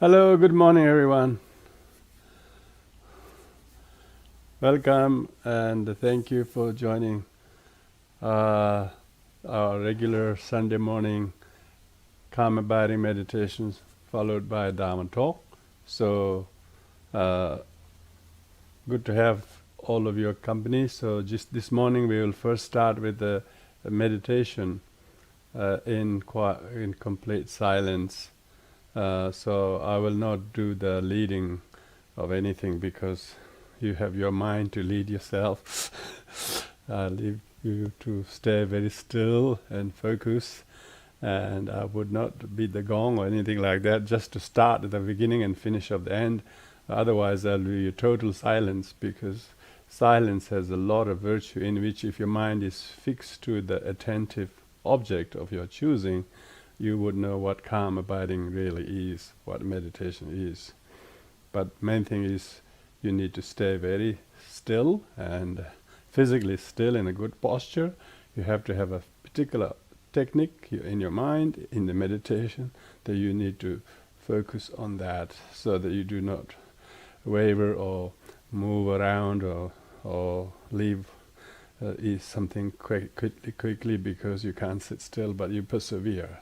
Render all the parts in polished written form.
Hello, good morning, everyone. Welcome and thank you for joining uh, our regular Sunday morning calm abiding meditations, followed by Dharma talk. So uh, good to have all of your company. So just this morning, we will first start with a meditation in complete silence. So I will not do the leading of anything because you have your mind to lead yourself. I leave you to stay very still and focus, and I would not beat the gong or anything like that, just to start at the beginning and finish at the end. Otherwise there'll be a total silence, because silence has a lot of virtue, in which if your mind is fixed to the attentive object of your choosing, you would know what calm abiding really is, what meditation is. But main thing is you need to stay very still and physically still in a good posture. You have to have a particular technique in your mind, in the meditation, that you need to focus on that, so that you do not waver or move around or leave is something quickly because you can't sit still, but you persevere.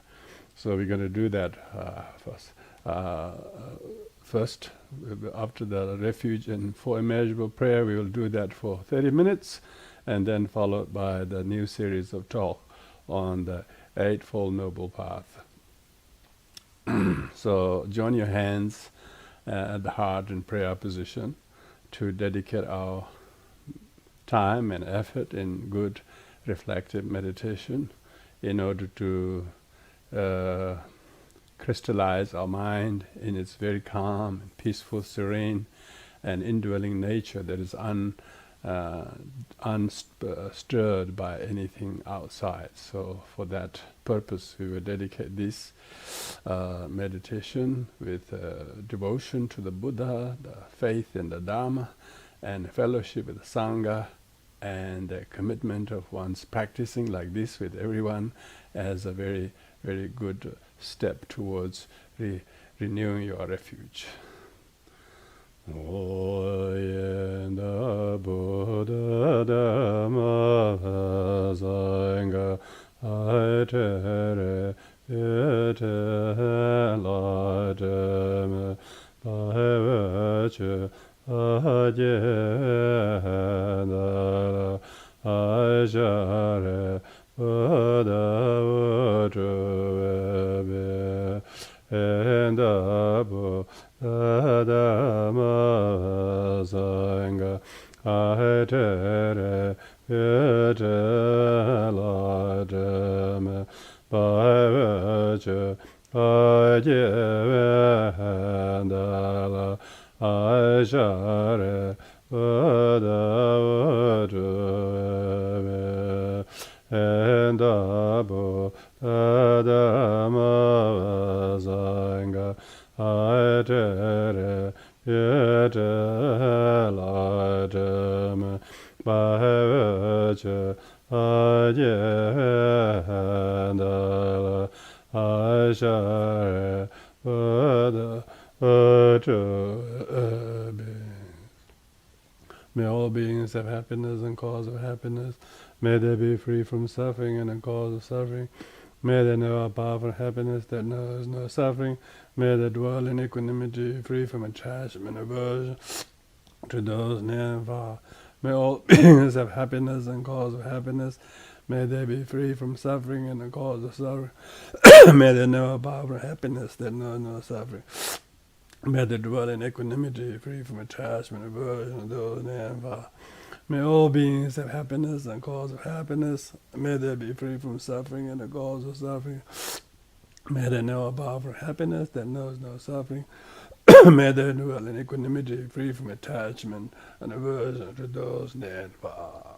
So we're going to do that first. First, after the refuge and for immeasurable prayer, we will do that for 30 minutes, and then followed by the new series of talk on the Eightfold Noble Path. So join your hands at the heart in prayer position to dedicate our time and effort in good reflective meditation, in order to crystallize our mind in its very calm, peaceful, serene, and indwelling nature that is unstirred by anything outside. So for that purpose, we will dedicate this meditation with devotion to the Buddha, the faith in the Dharma, and fellowship with the Sangha, and the commitment of one's practicing like this with everyone as a very, very good step towards renewing your refuge. Oyenda Buddha Dhamma Sangha Aitere Ete Laiteme Bhaivache Ajendala Ajare Buddha Vajrave Endabu Dhamma Sangha Aitere Ete Laiteme Bhaivache Ajendala Ajare Buddha Vajrave Endabu Dhamma Sangha Aitere Ete Laiteme Bhaivache Ajendala Ajare Buddha Vajrave. May all beings have happiness and cause of happiness. May they be free from suffering and the cause of suffering. May they know a powerful happiness that knows no suffering. May they dwell in equanimity, free from attachment and aversion to those near and far. May all beings have happiness and cause of happiness. May they be free from suffering and the cause of suffering. May they know a powerful happiness that knows no suffering. May they dwell in equanimity, free from attachment and aversion to those near and far. May all beings have happiness and cause of happiness. May they be free from suffering and the cause of suffering. May they know a powerful happiness that knows no suffering. May they dwell in equanimity, free from attachment and aversion to those near and far.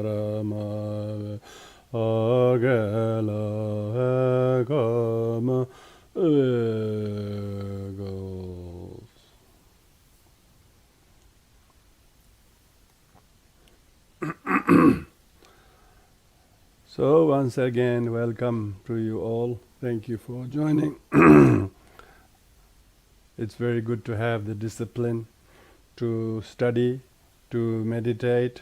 dharma agela ekama egos. So once again, welcome to you all. Thank you for joining. It's very good to have the discipline to study, to meditate,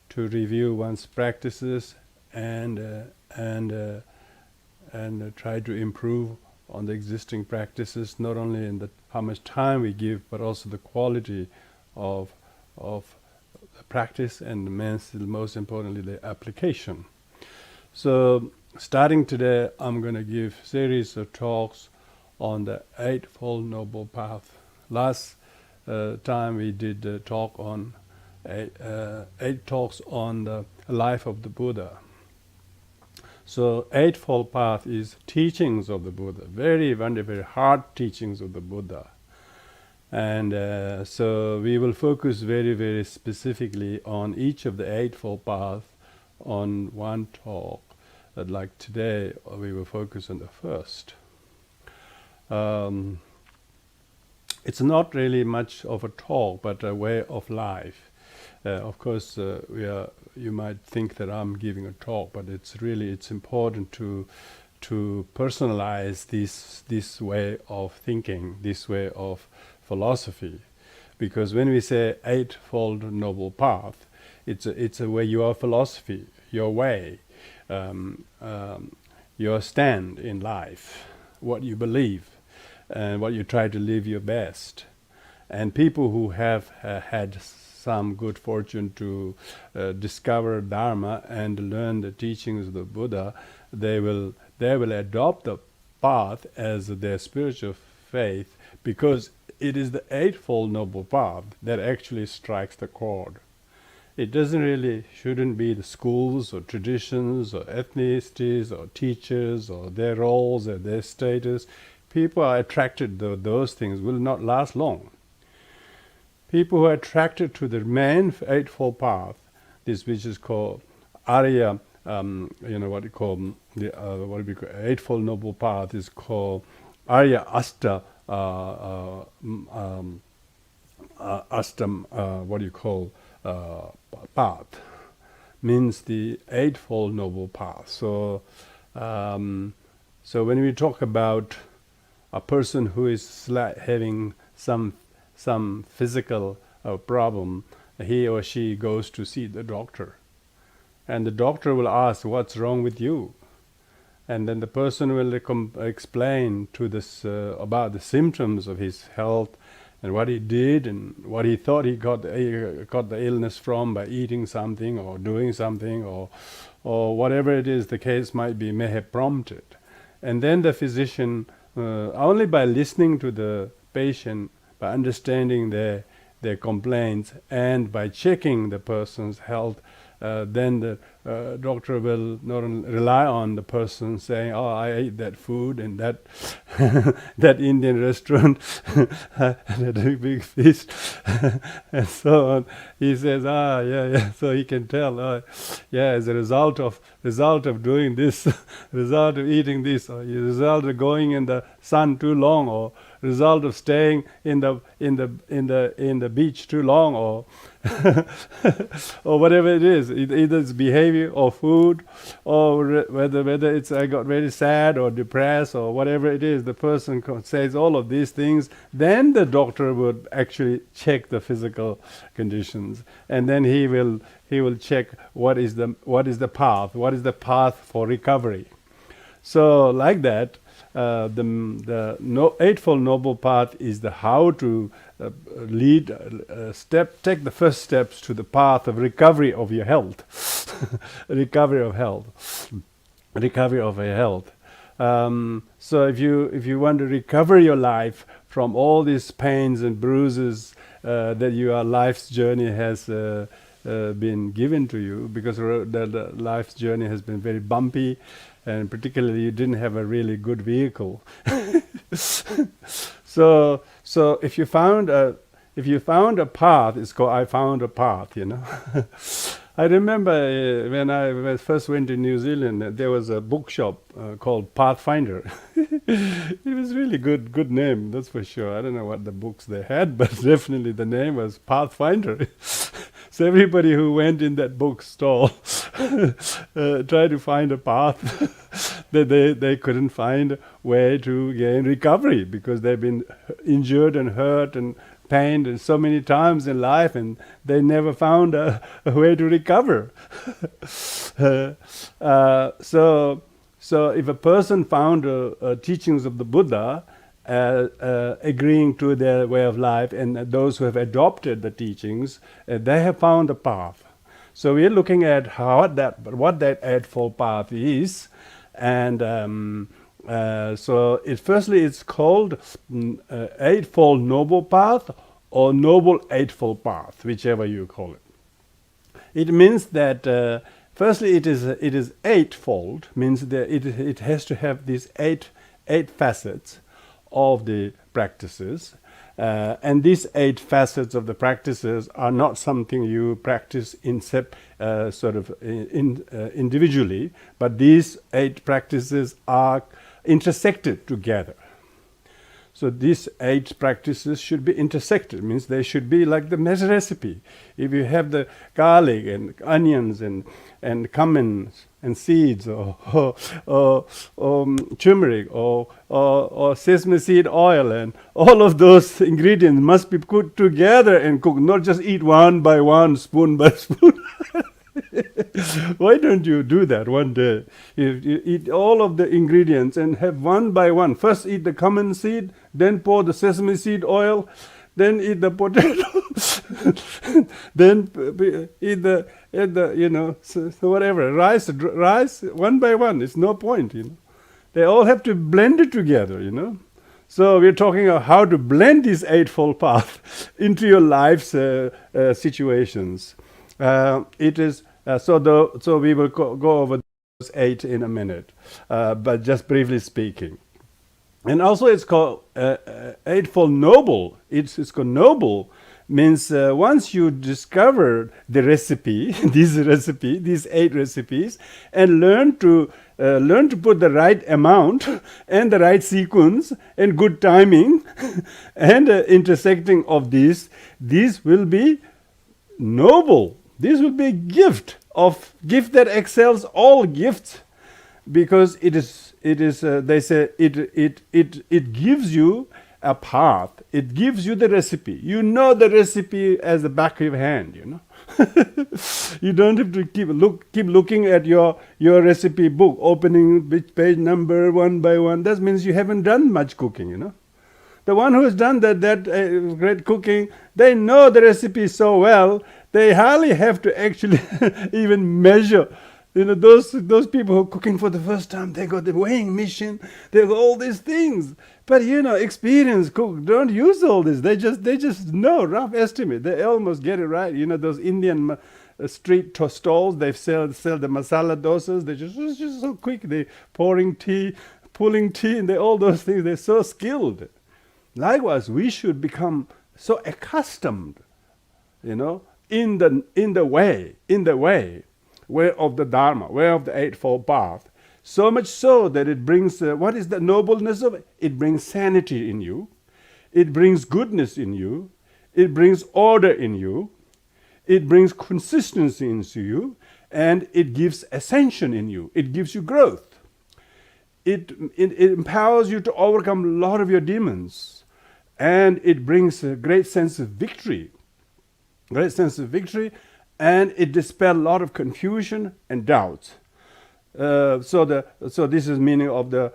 to review one's practices, and try to improve on the existing practices. Not only in how much time we give, but also the quality of the practice, and most importantly, the application. So, starting today, I'm going to give series of talks on the Eightfold Noble Path. Last time we did a talk on eight talks on the life of the Buddha. So, Eightfold Path is teachings of the Buddha, very, very, very hard teachings of the Buddha. And so we will focus very, very specifically on each of the Eightfold Path on one talk. Like today, we will focus on the first. It's not really much of a talk, but a way of life. Of course, you might think that I'm giving a talk, but it's important to personalize this way of thinking, this way of philosophy, because when we say Eightfold Noble Path, it's a way, your philosophy, your way, your stand in life, what you believe, and what you try to live your best. And people who have had some good fortune to discover Dharma and learn the teachings of the Buddha, they will adopt the path as their spiritual faith, because it is the Eightfold Noble Path that actually strikes the chord. It shouldn't be the schools or traditions or ethnicities or teachers or their roles or their status. People are attracted to those things will not last long. People who are attracted to the main Eightfold Path, this which is called Arya, Eightfold Noble Path is called Arya Asta, path, means the Eightfold Noble Path. So when we talk about a person who is having some physical problem, he or she goes to see the doctor, and the doctor will ask, "What's wrong with you?" And then the person will explain to this about the symptoms of his health, and what he did, and what he thought he got the illness from by eating something or doing something, or whatever it is the case may have prompted. And then the physician, only by listening to the patient, by understanding their complaints, and by checking the person's health, then the doctor will not only rely on the person saying, "Oh, I ate that food and that that Indian restaurant had a big feast," and so on. He says, yeah. So he can tell, as a result of doing this, result of eating this, or result of going in the sun too long, or result of staying in the beach too long, or or whatever it is, either it's behavior or food, or whether it's I got very sad or depressed or whatever it is, the person says all of these things, then the doctor would actually check the physical conditions, and then he will check what is the path for recovery. So like that, the Eightfold Noble Path is the how to take the first steps to the path of recovery of your health, recovery of your health. So if you want to recover your life from all these pains and bruises that your life's journey has been given to you, because the life's journey has been very bumpy, and particularly you didn't have a really good vehicle. So if you found if you found a path, it's called I found a path, I remember when I first went to New Zealand, there was a bookshop called Pathfinder. It was really good name, that's for sure. I don't know what the books they had, but definitely the name was Pathfinder. So everybody who went in that bookstall tried to find a path. They couldn't find a way to gain recovery because they've been injured and hurt and pained and so many times in life, and they never found a way to recover. So if a person found teachings of the Buddha agreeing to their way of life, and those who have adopted the teachings, they have found the path. So we are looking at what that Eightfold Path is, and firstly it's called Eightfold Noble Path or Noble Eightfold Path, whichever you call it. It means that firstly it is eightfold, means that it has to have these eight facets of the practices, and these 8 facets of the practices are not something you practice individually, but these 8 practices are intersected together. So these 8 practices should be intersected, means they should be like the recipe. If you have the garlic and onions and cumin and seeds or turmeric or sesame seed oil, and all of those ingredients must be put together and cooked, not just eat one by one, spoon by spoon. Why don't you do that one day? You eat all of the ingredients and have one by one. First eat the cumin seed, then pour the sesame seed oil, then eat the potato, then eat the whatever, rice one by one. It's no point, They all have to blend it together, So we're talking about how to blend this Eightfold Path into your life's situations. It is so we will go over those 8 in a minute, but just briefly speaking. And also it's called Eightfold Noble. It's called noble, means once you discover the recipe, these 8 recipes, and learn to put the right amount and the right sequence and good timing and intersecting of these will be noble. This will be a gift that excels all gifts, because it is they say it gives you a path. It gives you the recipe. You know the recipe as the back of your hand. You don't have to keep looking at your recipe book, opening which page number one by one. That means you haven't done much cooking. The one who has done that great cooking, they know the recipe so well. They hardly have to actually even measure. Those people who are cooking for the first time, they got the weighing machine, they got all these things. But experienced cook don't use all this. They just know, rough estimate. They almost get it right. Those Indian street stalls, they sell the masala dosas. They just so quick. They pouring tea, pulling tea, and all those things. They're so skilled. Likewise, we should become so accustomed, in the way of the dharma, way of the Eightfold Path. So much so that it brings, what is the nobleness of it? It brings sanity in you. It brings goodness in you. It brings order in you. It brings consistency into you. And it gives ascension in you. It gives you growth. It empowers you to overcome a lot of your demons. And it brings a great sense of victory. And it dispels a lot of confusion and doubts. So this is meaning of the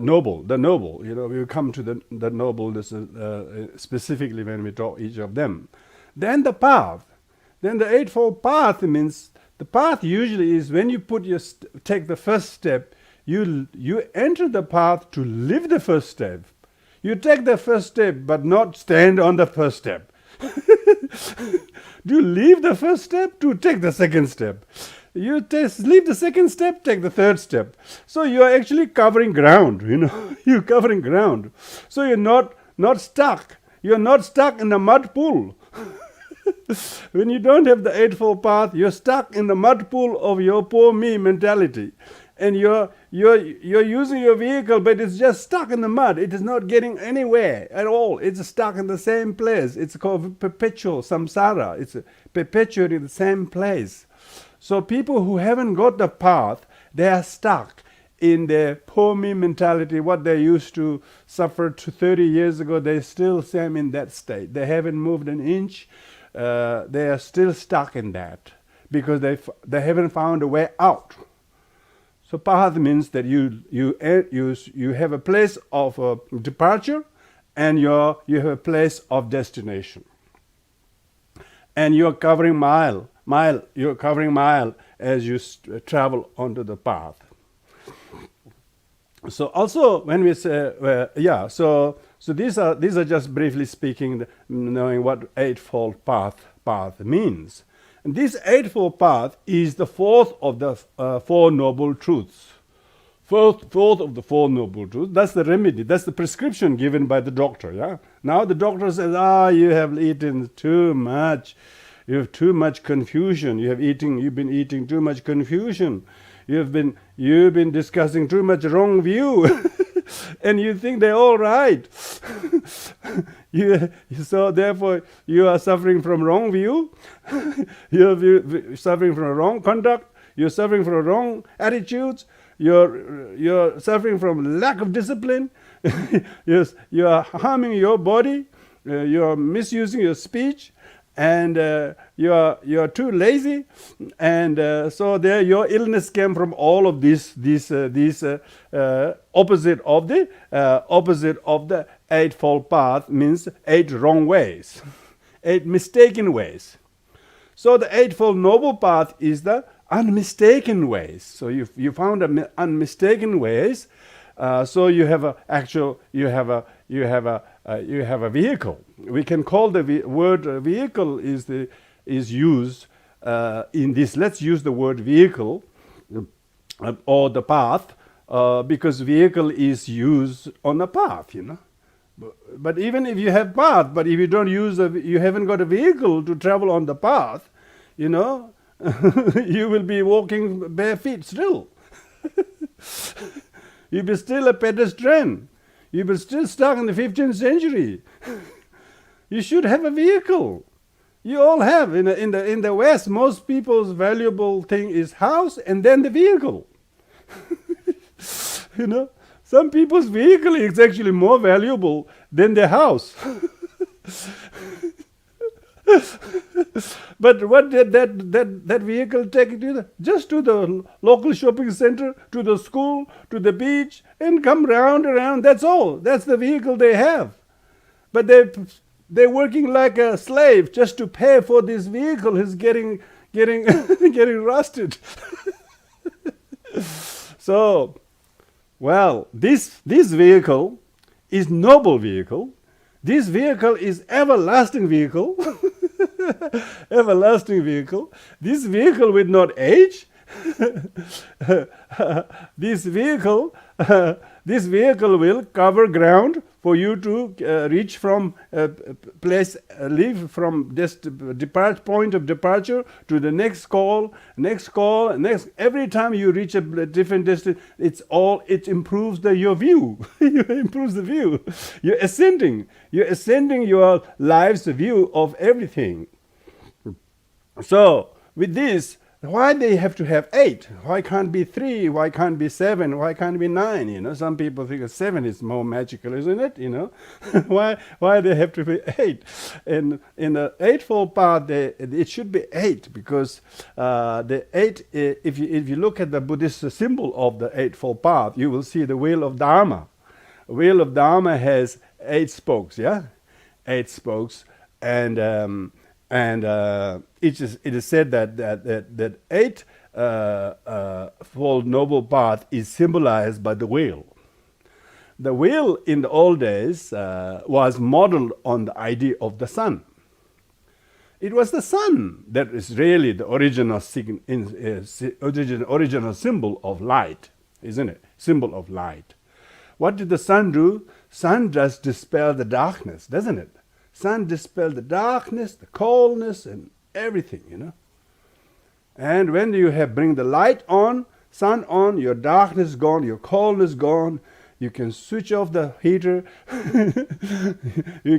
noble. The noble, we'll come to the noble. This is specifically when we talk each of them. Then the path. Then the Eightfold Path means the path usually is when you take the first step. You enter the path to live the first step. You take the first step, but not stand on the first step. Do you leave the first step to take the second step? You leave the second step, take the third step. So you are actually covering ground, You're covering ground. So you're not stuck You're not stuck in a mud pool. When you don't have the Eightfold Path, you're stuck in the mud pool of your poor me mentality. And you're using your vehicle, but it's just stuck in the mud. It is not getting anywhere at all. It's stuck in the same place. It's called perpetual samsara. It's perpetuating the same place. So people who haven't got the path, they are stuck in their poor me mentality. What they used to suffer 30 years ago, they're still same in that state. They haven't moved an inch. They are still stuck in that because they haven't found a way out. So path means that you have a place of departure, and you have a place of destination, and you're covering mile. You're covering mile as you travel onto the path. So also when we say so these are just briefly speaking, knowing what Eightfold Path means. And this Eightfold Path is the fourth of the Four Noble Truths. Fourth of the Four Noble Truths. That's the remedy. That's the prescription given by the doctor. Yeah. Now the doctor says, you have eaten too much. You have too much confusion. You've been eating too much confusion. You've been discussing too much wrong view. And you think they're all right. So therefore you are suffering from wrong view. You're suffering from wrong conduct. You're suffering from wrong attitudes. You're suffering from lack of discipline. You are harming your body. You are misusing your speech. And you are too lazy, and so there your illness came from all of these opposite of the Eightfold Path means 8 wrong ways, 8 mistaken ways. So the Eightfold Noble Path is the unmistaken ways. So you found unmistaken ways. So you have a vehicle. We can call the word vehicle is used in this. Let's use the word vehicle or the path because vehicle is used on a path, But even if you have path, but if you don't you haven't got a vehicle to travel on the path, you will be walking bare feet still. You'll be still a pedestrian. You'll be still stuck in the 15th century. You should have a vehicle. You all have. In the West, most people's valuable thing is house and then the vehicle. Some people's vehicle is actually more valuable than their house. But what did that vehicle take you to? Just to the local shopping center, to the school, to the beach, and come round. That's all. That's the vehicle they have. But they're working like a slave just to pay for this vehicle. Is getting rusted. So, well, this vehicle is noble vehicle. This vehicle is everlasting vehicle. Everlasting vehicle. This vehicle will not age. This vehicle will cover ground for you to reach from leave from this point of departure to the next call. Every time you reach a different distance, it improves your view. It improves the view. You're ascending your life's view of everything. So with this, why they have to have 8? Why can't be 3? Why can't be 7? Why can't be 9? Some people think 7 is more magical, isn't it? Why they have to be 8? And in the Eightfold Path, it should be 8 because the 8. If you look at the Buddhist symbol of the Eightfold Path, you will see the wheel of dharma. The wheel of dharma has 8 spokes. Yeah, 8 spokes, and it is said that Eightfold Noble Path is symbolized by the wheel. The wheel in the old days was modeled on the idea of the sun. It was the sun that is really the original symbol of light, isn't it? Symbol of light. What did the sun do? Sun just dispel the darkness, doesn't it? Sun dispels the darkness, the coldness, and everything, And when you bring the light on, sun on, your darkness is gone, your coldness gone. You can switch off the heater. you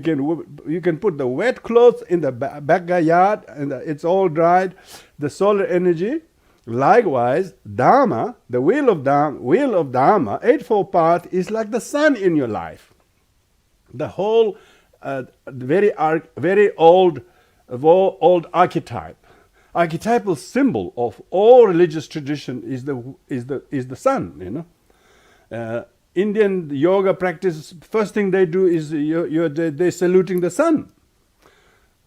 can put the wet clothes in the backyard, and it's all dried. The solar energy. Likewise, Dharma, the wheel of Dharma, Eightfold Path is like the sun in your life. The whole very old archetypal symbol of all religious tradition is the sun. Indian yoga practice, first thing they do is they're saluting the sun.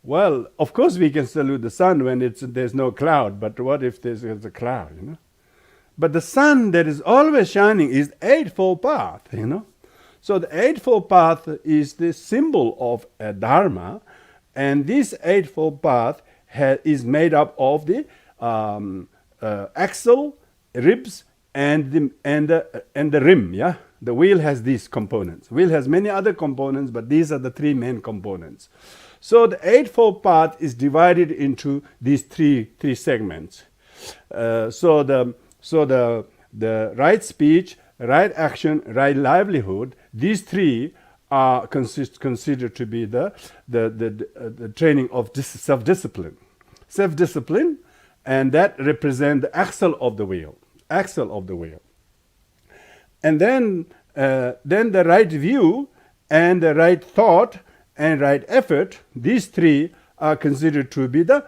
Well, of course we can salute the sun when there's no cloud, but what if there's a cloud, But the sun that is always shining is the Eightfold Path, So the Eightfold Path is the symbol of a Dharma, and this Eightfold Path is made up of the axle, ribs, and the rim, yeah? The wheel has these components. Wheel has many other components, but these are the three main components. So the Eightfold Path is divided into these three segments. So the right speech, right action, right livelihood, these three are considered to be the training of self-discipline. Self-discipline, and that represents the axle of the wheel. And then the right view and the right thought and right effort, these three are considered to be the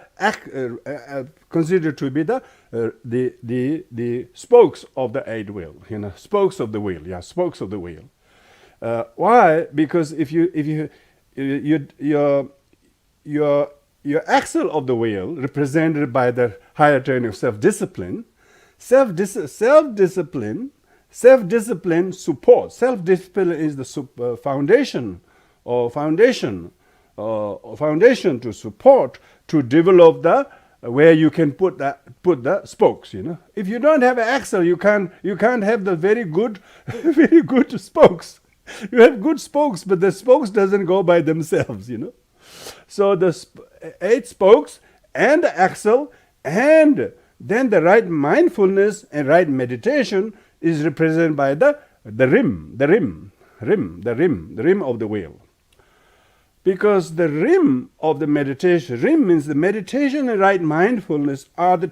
spokes of the eight wheel. Spokes of the wheel. Yeah, spokes of the wheel. Why? Because if your axle of the wheel, represented by the higher training of self-discipline, self-discipline supports. Self-discipline is the foundation to support, to develop where you can put the spokes. If you don't have an axle, you can't have the very good spokes. You have good spokes, but the spokes doesn't go by themselves. So the 8 spokes and the axle, and then the right mindfulness and right meditation is represented by the rim of the wheel. Because the rim of the meditation, rim means the meditation and right mindfulness are the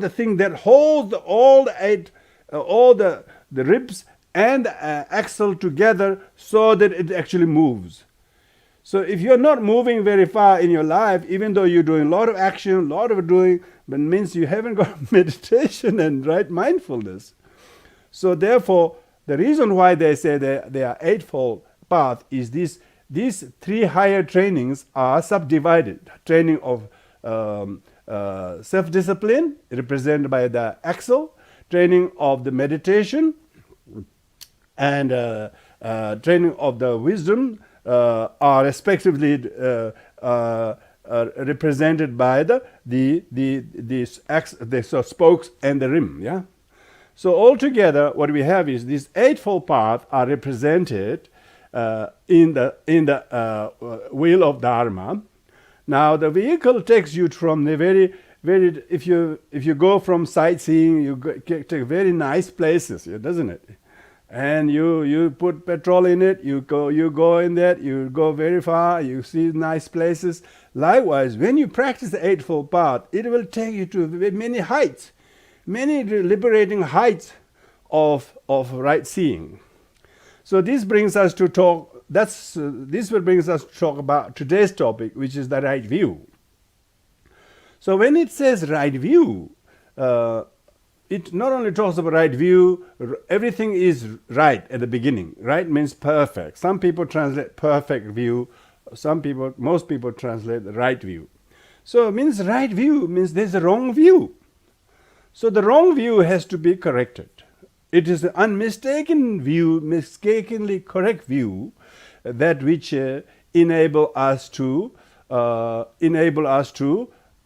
thing that holds all the ribs and the axle together so that it actually moves. So if you're not moving very far in your life, even though you're doing a lot of action, but means you haven't got meditation and right mindfulness. So therefore, the reason why they say they are Eightfold Path is these 3 higher trainings are subdivided. Training of self-discipline, represented by the axle, training of the meditation, and training of the wisdom, are respectively represented by the spokes and the rim. Yeah. So altogether, what we have is these Eightfold Paths are represented in the wheel of Dharma. Now the vehicle takes you from the very if you go from sightseeing, you take very nice places, doesn't it? And you put petrol in it, you go in that, you go very far, you see nice places. Likewise, when you practice the Eightfold Path, it will take you to many heights, many liberating heights of right seeing. So this brings us to talk. This will bring us to talk about today's topic, which is the right view. So when it says right view, it not only talks about right view, everything is right at the beginning. Right means perfect. Some people translate perfect view. Most people translate the right view. So it means right view means there's a wrong view. So the wrong view has to be corrected. It is an unmistaken view, mistakenly correct view, that which enable us to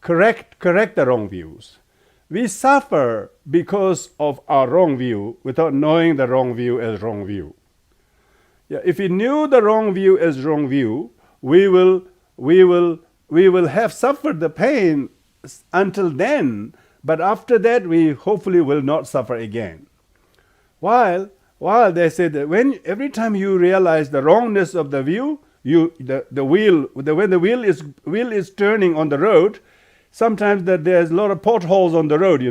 correct the wrong views. We suffer because of our wrong view without knowing the wrong view as wrong view. Yeah, if we knew the wrong view as wrong view, we will have suffered the pain until then, but after that we hopefully will not suffer again. While they say that when every time you realize the wrongness of the view, when the wheel is turning on the road, sometimes that there's a lot of potholes on the road,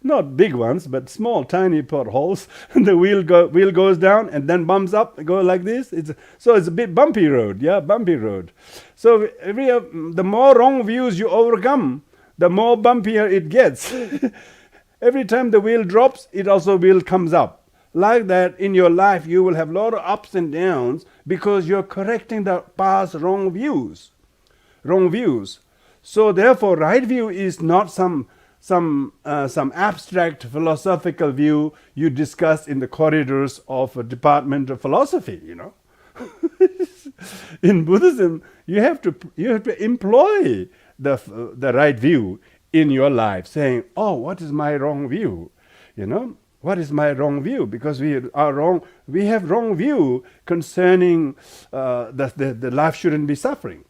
not big ones, but small, tiny potholes. The wheel goes down and then bumps up, go like this. So it's a bit bumpy road, bumpy road. So the more wrong views you overcome, the more bumpier it gets. Every time the wheel drops, it also wheel comes up. Like that, in your life, you will have a lot of ups and downs because you're correcting the past wrong views. So therefore, right view is not some abstract philosophical view you discuss in the corridors of a department of philosophy. In Buddhism, you have to employ the right view in your life, saying, "Oh, what is my wrong view?" What is my wrong view? Because we have wrong view concerning the life shouldn't be suffering.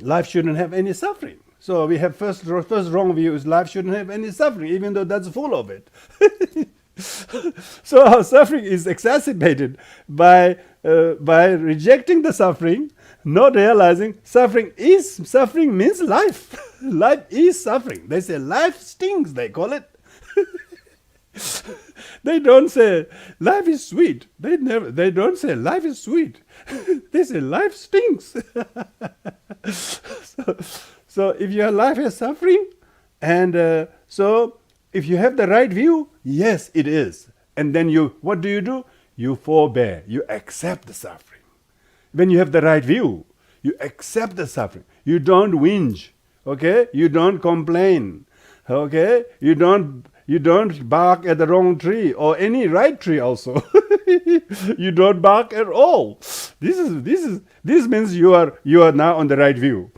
Life shouldn't have any suffering. So we have first wrong view is life shouldn't have any suffering, even though that's full of it. So our suffering is exacerbated by rejecting the suffering, not realizing suffering means life. Life is suffering. They say life stings, they call it. They don't say life is sweet. They don't say life is sweet. They say life stinks. So if your life is suffering, and so if you have the right view, yes, it is. And then what do? You forbear. You accept the suffering. When you have the right view, you accept the suffering. You don't whinge. Okay? You don't complain. Okay? You don't bark at the wrong tree or any right tree also. You don't bark at all. This means you are now on the right view.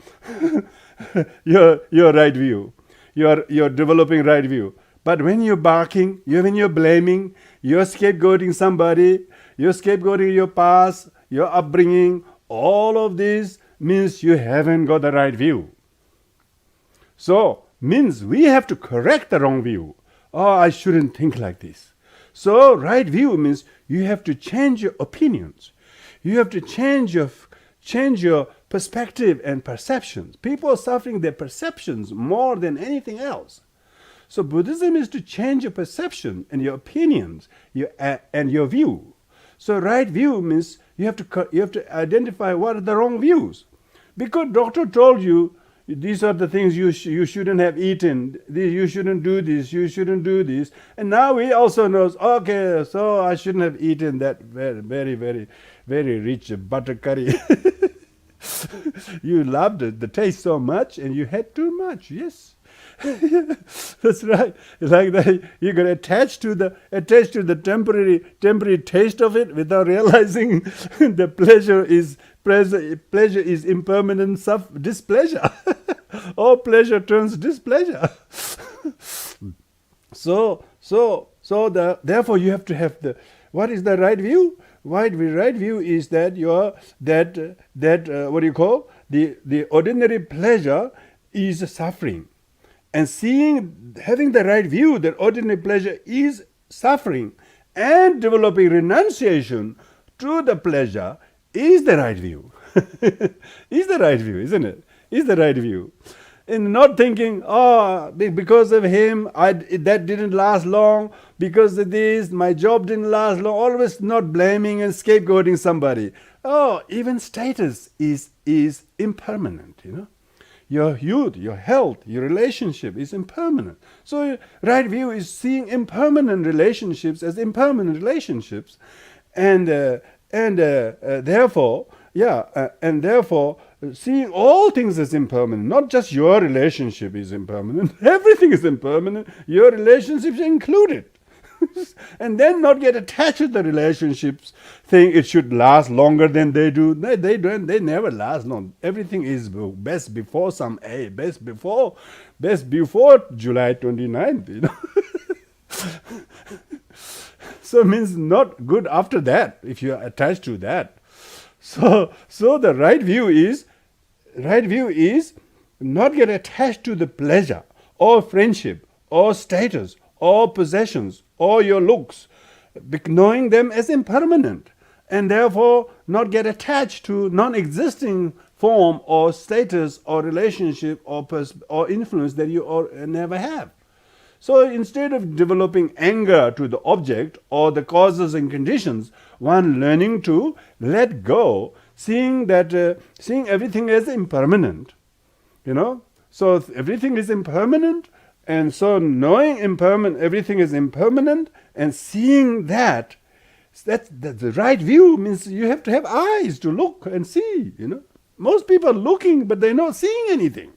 your right view. You're developing right view. But when you're barking, when you're blaming, you're scapegoating somebody, you're scapegoating your past, your upbringing, all of this means you haven't got the right view. So means we have to correct the wrong view. Oh, I shouldn't think like this. So right view means you have to change your opinions. You have to change your perspective and perceptions. People are suffering their perceptions more than anything else. So Buddhism is to change your perception and your opinions and your view. So right view means you have to identify what are the wrong views. Because doctor told you these are the things you shouldn't have eaten. You shouldn't do this. You shouldn't do this. And now we also knows. Okay, so I shouldn't have eaten that very, very, very, very rich butter curry. You loved the taste so much, and you had too much. Yes, that's right. Like that, you got attached to the temporary taste of it without realizing the pleasure is impermanent displeasure. All pleasure turns displeasure. Therefore you have to have what is the right view? Right view is that the ordinary pleasure is suffering, and having the right view that ordinary pleasure is suffering, and developing renunciation to the pleasure is the right view. Is the right view, isn't it? Is the right view. And not thinking, because of him, that didn't last long. Because of this, my job didn't last long. Always not blaming and scapegoating somebody. Even status is impermanent, Your youth, your health, your relationship is impermanent. So right view is seeing impermanent relationships as impermanent relationships. And therefore, seeing all things as impermanent, not just your relationship is impermanent, everything is impermanent, your relationships included. And then not get attached to the relationships, think it should last longer than they do. They don't. They never last long. Everything is best before best before July 29th. So it means not good after that if you are attached to that. So the right view is not get attached to the pleasure or friendship or status or possessions or your looks, knowing them as impermanent, and therefore not get attached to non-existing form or status or relationship or influence that you never have. So instead of developing anger to the object or the causes and conditions, one learning to let go, seeing everything as impermanent. So everything is impermanent, and so knowing everything is impermanent, and seeing that's the right view. Means you have to have eyes to look and see. Most people are looking, but they're not seeing anything.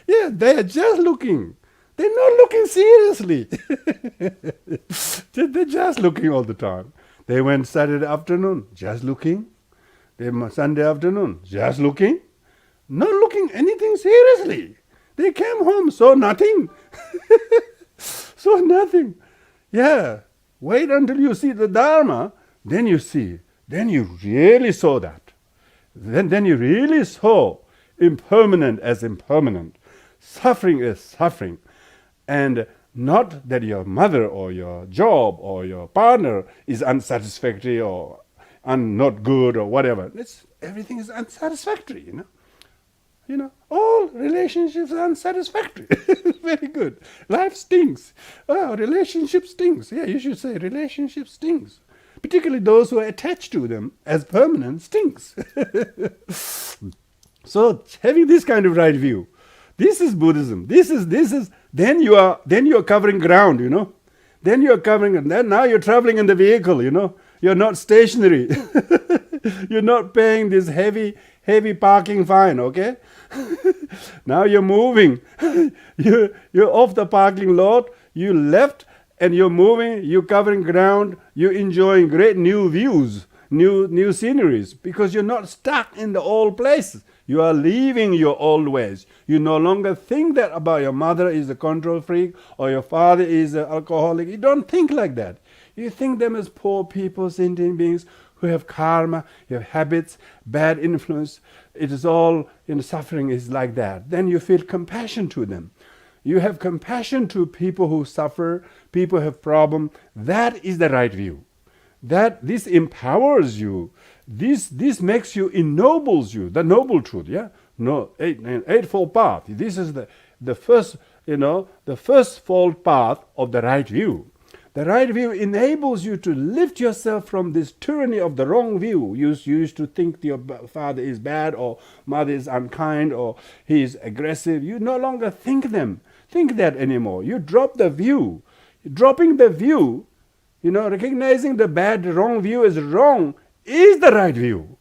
Yeah, they are just looking. They're not looking seriously. They're just looking all the time. They went Saturday afternoon, just looking. They Sunday afternoon, just looking. Not looking anything seriously. They came home, saw nothing. Saw nothing. Yeah. Wait until you see the dharma, then you see. Then you really saw that. Then you really saw impermanent as impermanent. Suffering is suffering. And not that your mother or your job or your partner is unsatisfactory or not good or whatever. Everything is unsatisfactory, all relationships are unsatisfactory. Very good. Life stinks. Oh, relationship stinks. Yeah, you should say relationship stinks. Particularly those who are attached to them as permanent stinks. So having this kind of right view, this is Buddhism. This is then you are covering ground, Then you are covering, and then now you're traveling in the vehicle, You're not stationary. You're not paying this heavy parking fine, okay? Now you're moving. You're off the parking lot, you left, and you're moving, you're covering ground, you're enjoying great new views, new sceneries, because you're not stuck in the old places. You are leaving your old ways. You no longer think that about your mother is a control freak or your father is an alcoholic. You don't think like that. You think them as poor people, sentient beings who have karma, you have habits, bad influence. It is all, suffering is like that. Then you feel compassion to them. You have compassion to people who suffer, people who have problems. That is the right view. That this empowers you. This makes you, ennobles you, the noble truth, yeah? No, Eightfold Path. This is the first, the first fold path of the right view. The right view enables you to lift yourself from this tyranny of the wrong view. You used to think your father is bad or mother is unkind or he is aggressive. You no longer think that anymore. You drop the view. Dropping the view, recognizing the wrong view as wrong is the right view.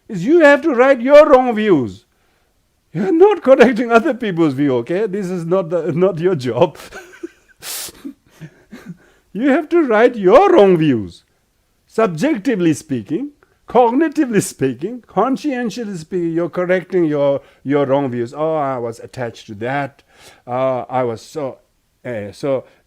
You have to write your wrong views. You're not correcting other people's view, okay? This is not your job. You have to write your wrong views. Subjectively speaking, cognitively speaking, conscientiously speaking, you're correcting your wrong views. Oh, I was attached to that. I was so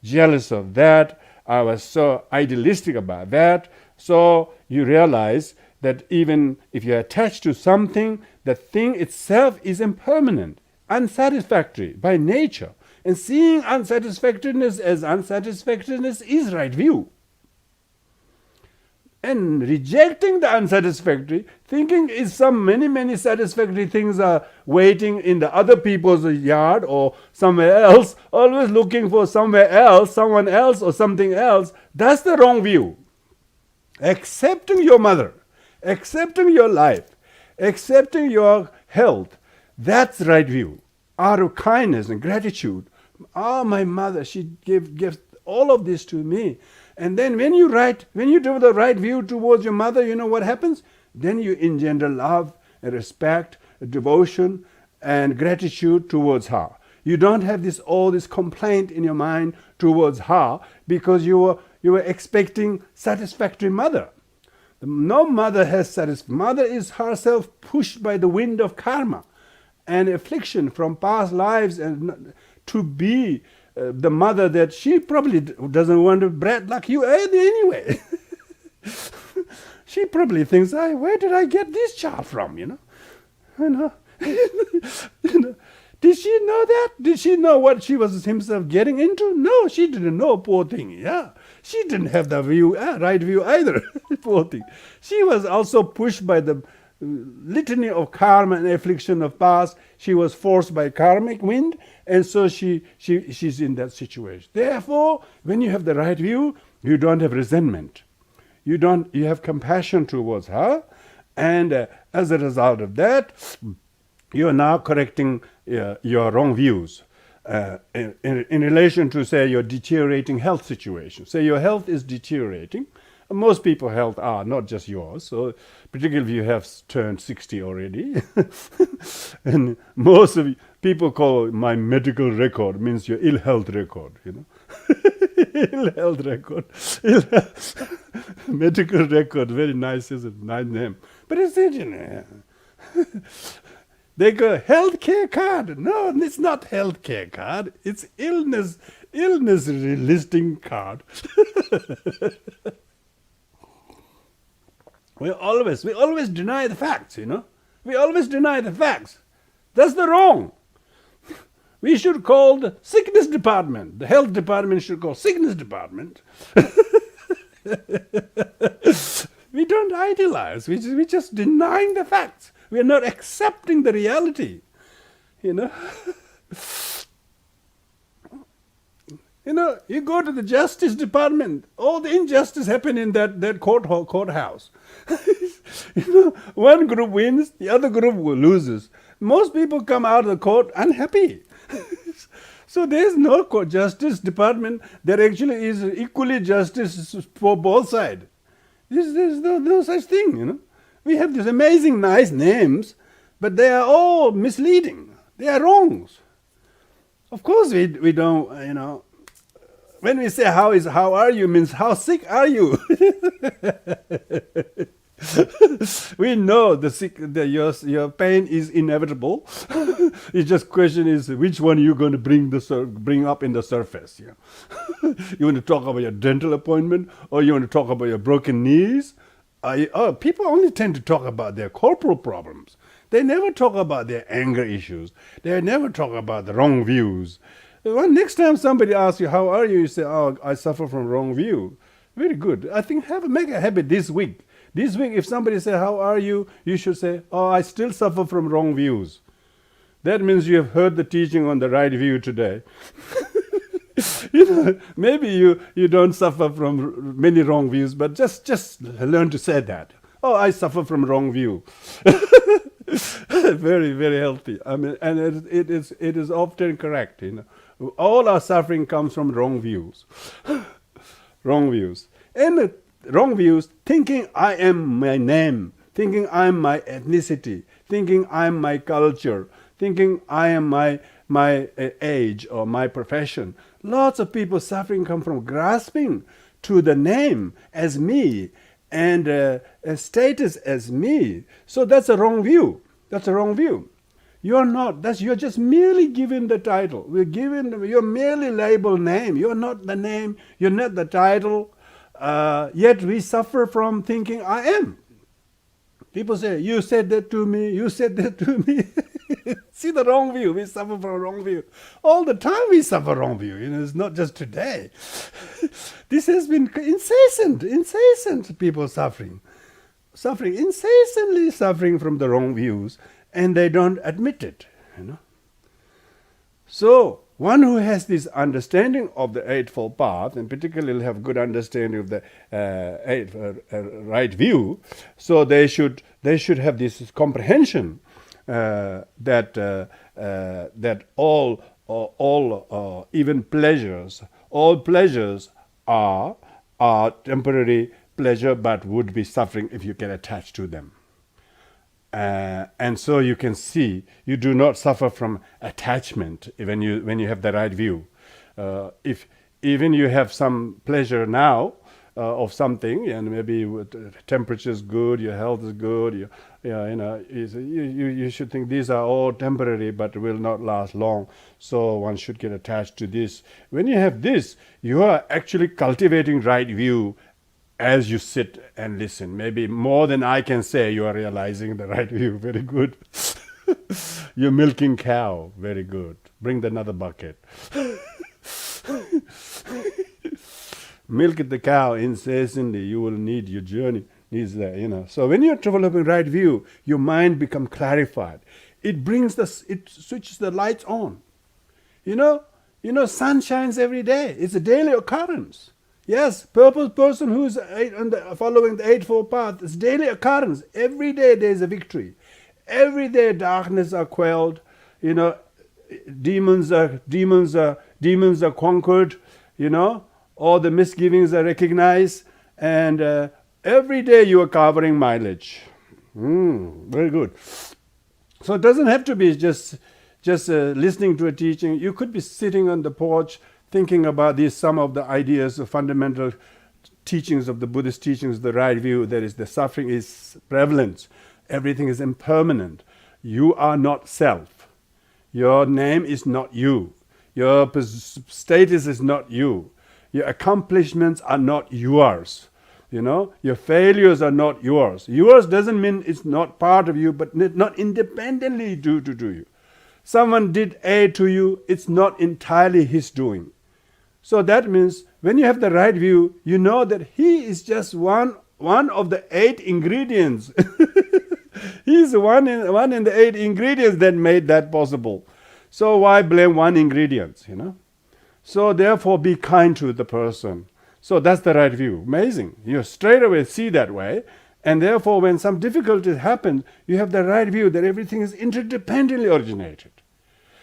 jealous of that. I was so idealistic about that. So you realize that even if you're attached to something, the thing itself is impermanent, unsatisfactory by nature. And seeing unsatisfactoriness as unsatisfactoriness is right view. And rejecting the unsatisfactory, thinking is many satisfactory things are waiting in the other people's yard or somewhere else, always looking for somewhere else, someone else or something else, that's the wrong view. Accepting your mother, accepting your life, accepting your health, that's right view. Out of kindness and gratitude. My mother, she gives all of this to me. And then when you do the right view towards your mother, you know what happens? Then you engender love and respect, devotion and gratitude towards her. You don't have all this complaint in your mind towards her because you were expecting satisfactory mother. No mother has satisfaction. Mother is herself pushed by the wind of karma and affliction from past lives and to be the mother that she probably doesn't want to brat like you anyway. She probably thinks, where did I get this child from, you know? You know? You know? Did she know that? Did she know what she was himself getting into? No, she didn't know, poor thing. Yeah, she didn't have the right view either, poor thing. She was also pushed by the litany of karma and affliction of past. She was forced by karmic wind, and so she's in that situation. Therefore, when you have the right view, you don't have resentment. You have compassion towards her, and as a result of that, you are now correcting your wrong views in relation to, say, your deteriorating health situation. Say your health is deteriorating. Most people's health are, not just yours. So particularly if you have turned 60 already. And most of people call my medical record means your ill health record, you know. Ill health record. Medical record, very nice, is a nice name. But it's, you know, they go, healthcare card. No, it's not healthcare card. It's illness listing card. We always deny the facts, you know. We always deny the facts. That's the wrong. We should call the sickness department. The health department should call sickness department. We don't idealize. We're just denying the facts. We are not accepting the reality, you know. You know, you go to the justice department, all the injustice happen in that courthouse. You know, one group wins, the other group loses. Most people come out of the court unhappy. So there's no justice department. There actually is equally justice for both sides. There's no such thing, you know. We have these amazing nice names, but they are all misleading. They are wrongs. Of course we don't, you know, when we say how are you means how sick are you? We know your pain is inevitable. It's just question is which one you're going to bring up in the surface. Yeah? You want to talk about your dental appointment, or you want to talk about your broken knees? People only tend to talk about their corporal problems. They never talk about their anger issues. They never talk about the wrong views. Well, next time somebody asks you, how are you? You say, oh, I suffer from wrong view. Very good. I think make a habit this week. This week, if somebody says, how are you? You should say, oh, I still suffer from wrong views. That means you have heard the teaching on the right view today. You know, maybe you don't suffer from many wrong views, but just learn to say that. Oh, I suffer from wrong view. Very, very healthy. I mean, and it is often correct. You know, all our suffering comes from wrong views. Wrong views. And wrong views, thinking I am my name, thinking I am my ethnicity, thinking I am my culture, thinking I am my age or my profession. Lots of people suffering come from grasping to the name as me and a status as me. So that's a wrong view. That's a wrong view. You're not. You're just merely given the title. You're merely labeled name. You're not the name. You're not the title. Yet we suffer from thinking I am. People say, you said that to me. You said that to me. See the wrong view. We suffer from wrong view. All the time we suffer wrong view. You know, it's not just today. This has been incessant people incessantly suffering from the wrong views, and they don't admit it, you know. So one who has this understanding of the Eightfold Path, and particularly have good understanding of the right view, so they should have this comprehension that all even pleasures, all pleasures are temporary pleasure, but would be suffering if you get attached to them. And so you can see you do not suffer from attachment when you have the right view. If even you have some pleasure now of something, and maybe temperature is good, your health is good, you should think these are all temporary but will not last long. So one should get attached to this. When you have this, you are actually cultivating right view as you sit and listen. Maybe more than I can say, you are realizing the right view. Very good. You're milking cow. Very good. Bring another bucket. Milk the cow incessantly. You will need your journey. Needs that, So when you're developing right view, your mind become clarified. It switches the lights on. Sun shines every day. It's a daily occurrence. Yes, purpose person who's following the Eightfold Path is daily occurrence. Every day there is a victory. Every day darkness are quelled. Demons are conquered. All the misgivings are recognized, and every day you are covering mileage. Very good. So it doesn't have to be just listening to a teaching. You could be sitting on the porch thinking about some of the ideas, the fundamental teachings of the Buddhist teachings, the right view. That is, the suffering is prevalent. Everything is impermanent. You are not self. Your name is not you. Your status is not you. Your accomplishments are not yours. Your failures are not yours. Yours doesn't mean it's not part of you, but not independently due to you. Someone did A to you, it's not entirely his doing. So that means when you have the right view, you know that he is just one of the 8 ingredients. He's one in the 8 ingredients that made that possible. So why blame one ingredient, So therefore be kind to the person. So that's the right view. Amazing. You straight away see that way. And therefore when some difficulties happen, you have the right view that everything is interdependently originated.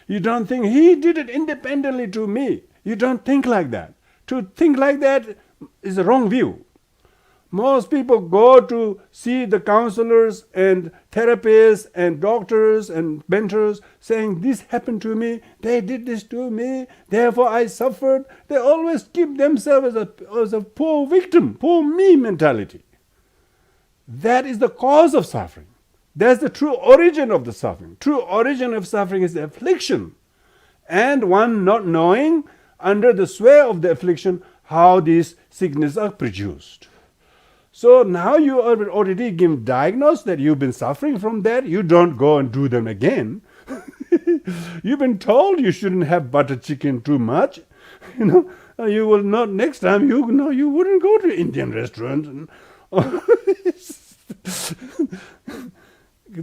You don't think he did it independently to me. You don't think like that. To think like that is a wrong view. Most people go to see the counselors and therapists and doctors and mentors saying, this happened to me, they did this to me, therefore I suffered. They always keep themselves as a poor victim, poor me mentality. That is the cause of suffering. That's the true origin of the suffering. True origin of suffering is the affliction. And one not knowing under the sway of the affliction how these sicknesses are produced. So now you are already given diagnosed that you've been suffering from that. You don't go and do them again. You've been told you shouldn't have butter chicken too much. You will not next time. You wouldn't go to Indian restaurant.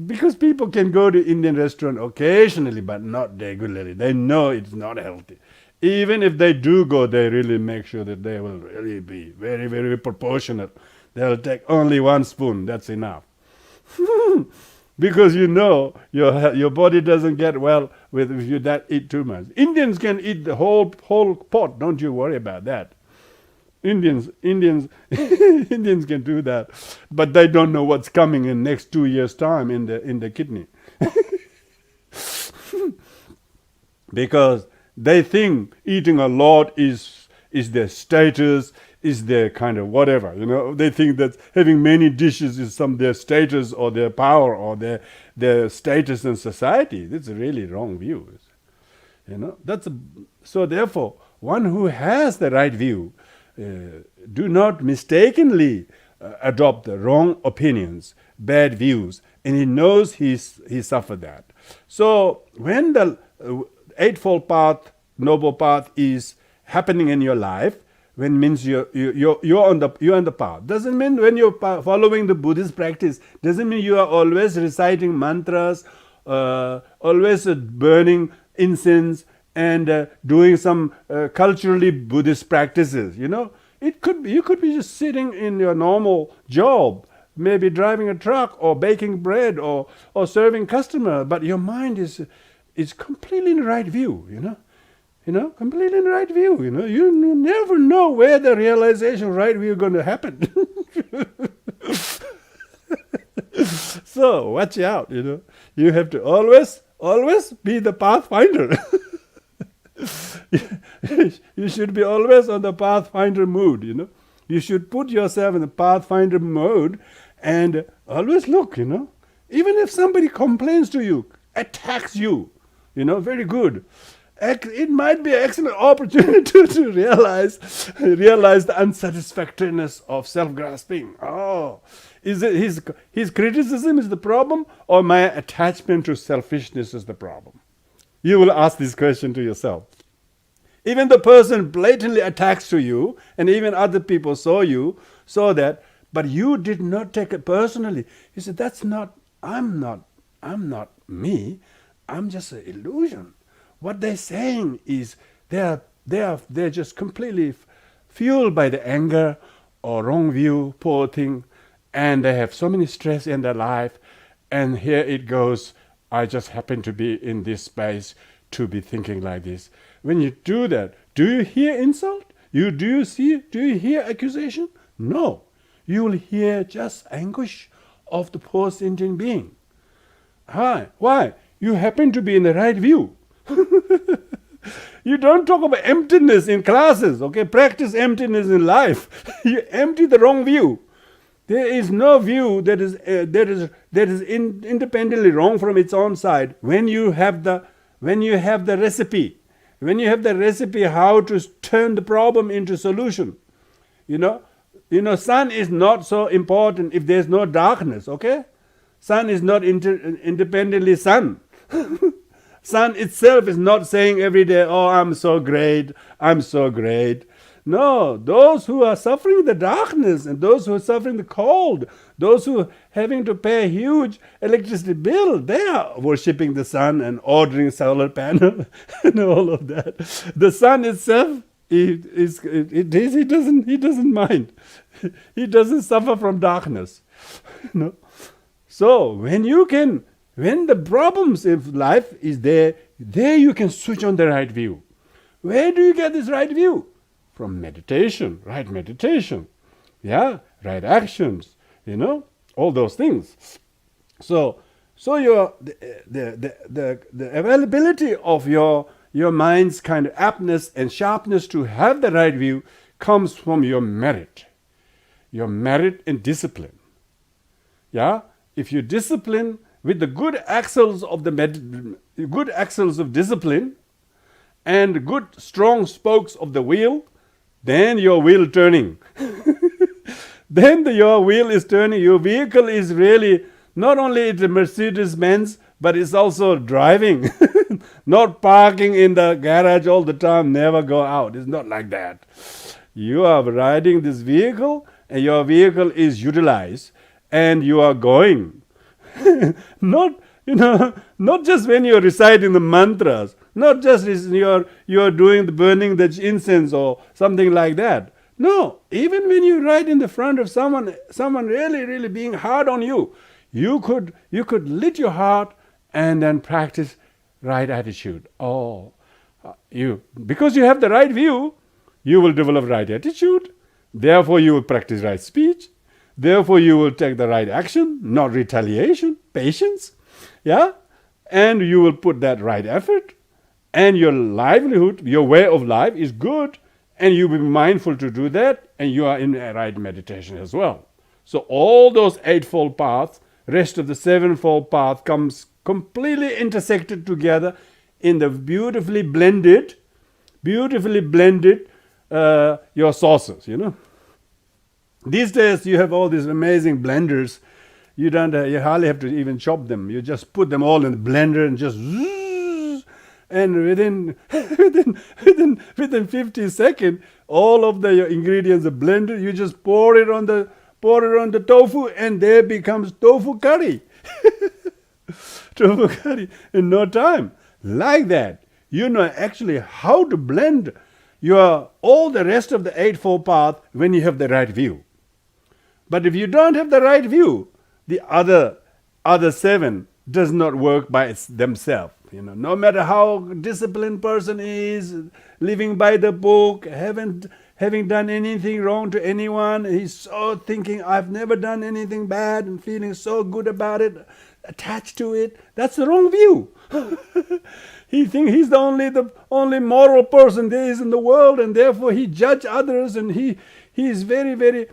Because people can go to Indian restaurant occasionally, but not regularly. They know it's not healthy. Even if they do go, they really make sure that they will really be very, very proportionate. They'll take only 1 spoon, that's enough. Because your body doesn't get well if you eat too much. Indians can eat the whole pot, don't you worry about that. Indians can do that, but they don't know what's coming in next 2 years' time in the kidney. Because they think eating a lot is their status, is their kind of whatever, They think that having many dishes is their status or their power or their status in society. That's a really wrong view, So therefore, one who has the right view, do not mistakenly adopt the wrong opinions, bad views, and he knows he suffered that. So when the Eightfold Path, Noble Path is happening in your life, when means you're on the path. Doesn't mean when you're following the Buddhist practice, doesn't mean you are always reciting mantras, always burning incense, and doing some culturally Buddhist practices, You could be just sitting in your normal job, maybe driving a truck or baking bread or serving customer, but your mind is completely in the right view, completely in the right view, You never know where the realization right view is going to happen. So watch out, You have to always be the pathfinder. You should be always on the pathfinder mood, You should put yourself in the pathfinder mode and always look, Even if somebody complains to you, attacks you, very good. it might be an excellent opportunity to realize the unsatisfactoriness of self-grasping. Oh, is it his criticism is the problem, or my attachment to selfishness is the problem? You will ask this question to yourself. Even the person blatantly attacks to you, and even other people saw that, but you did not take it personally. You said, I'm not me. I'm just an illusion. What they're saying is they're just completely fueled by the anger or wrong view, poor thing, and they have so many stress in their life, and here it goes. I just happen to be in this space to be thinking like this. When you do that, do you hear insult? Do you hear accusation? No. You will hear just anguish of the poor sentient being. Why? You happen to be in the right view. You don't talk about emptiness in classes, okay? Practice emptiness in life. You empty the wrong view. There is no view that is independently wrong from its own side. When you have the recipe, how to turn the problem into solution. Sun is not so important if there's no darkness, okay? Sun is not independently sun. Sun itself is not saying every day, oh, I'm so great. No, those who are suffering the darkness and those who are suffering the cold, those who are having to pay a huge electricity bill, they are worshipping the sun and ordering solar panel and all of that. The sun itself, he doesn't mind. He doesn't suffer from darkness. So when the problems of life is there you can switch on the right view. Where do you get this right view? From meditation, right meditation. Yeah, right actions, all those things. So the availability of your mind's kind of aptness and sharpness to have the right view comes from your merit and discipline. Yeah, if you discipline with the good axles of discipline and good strong spokes of the wheel, then your wheel turning. Then your wheel is turning. Your vehicle is really not only it's a Mercedes-Benz, but it's also driving, not parking in the garage all the time. Never go out. It's not like that. You are riding this vehicle, and your vehicle is utilized, and you are going. Not just when you're reciting the mantras, not just you're doing the burning the incense or something like that. No, even when you ride in the front of someone really, really being hard on you, you could lit your heart and then practice right attitude. Because you have the right view, you will develop right attitude. Therefore, you will practice right speech. Therefore, you will take the right action, not retaliation, patience. Yeah? And you will put that right effort. And your livelihood, your way of life is good. And you will be mindful to do that. And you are in a right meditation as well. So all those Eightfold Paths, rest of the Sevenfold Path comes completely intersected together in the beautifully blended your sources, These days you have all these amazing blenders. You hardly have to even chop them. You just put them all in the blender and just zzz, and within 50 seconds, all of your ingredients are blended. You just pour it on the tofu, and there becomes tofu curry. Tofu curry in no time. Like that, you know actually how to blend all the rest of the Eightfold Path when you have the right view. But if you don't have the right view, the other seven does not work by themselves. No matter how disciplined person is, living by the book, having done anything wrong to anyone, he's so thinking, I've never done anything bad, and feeling so good about it, attached to it. That's the wrong view. He thinks he's the only moral person there is in the world, and therefore he judges others, and he is very, very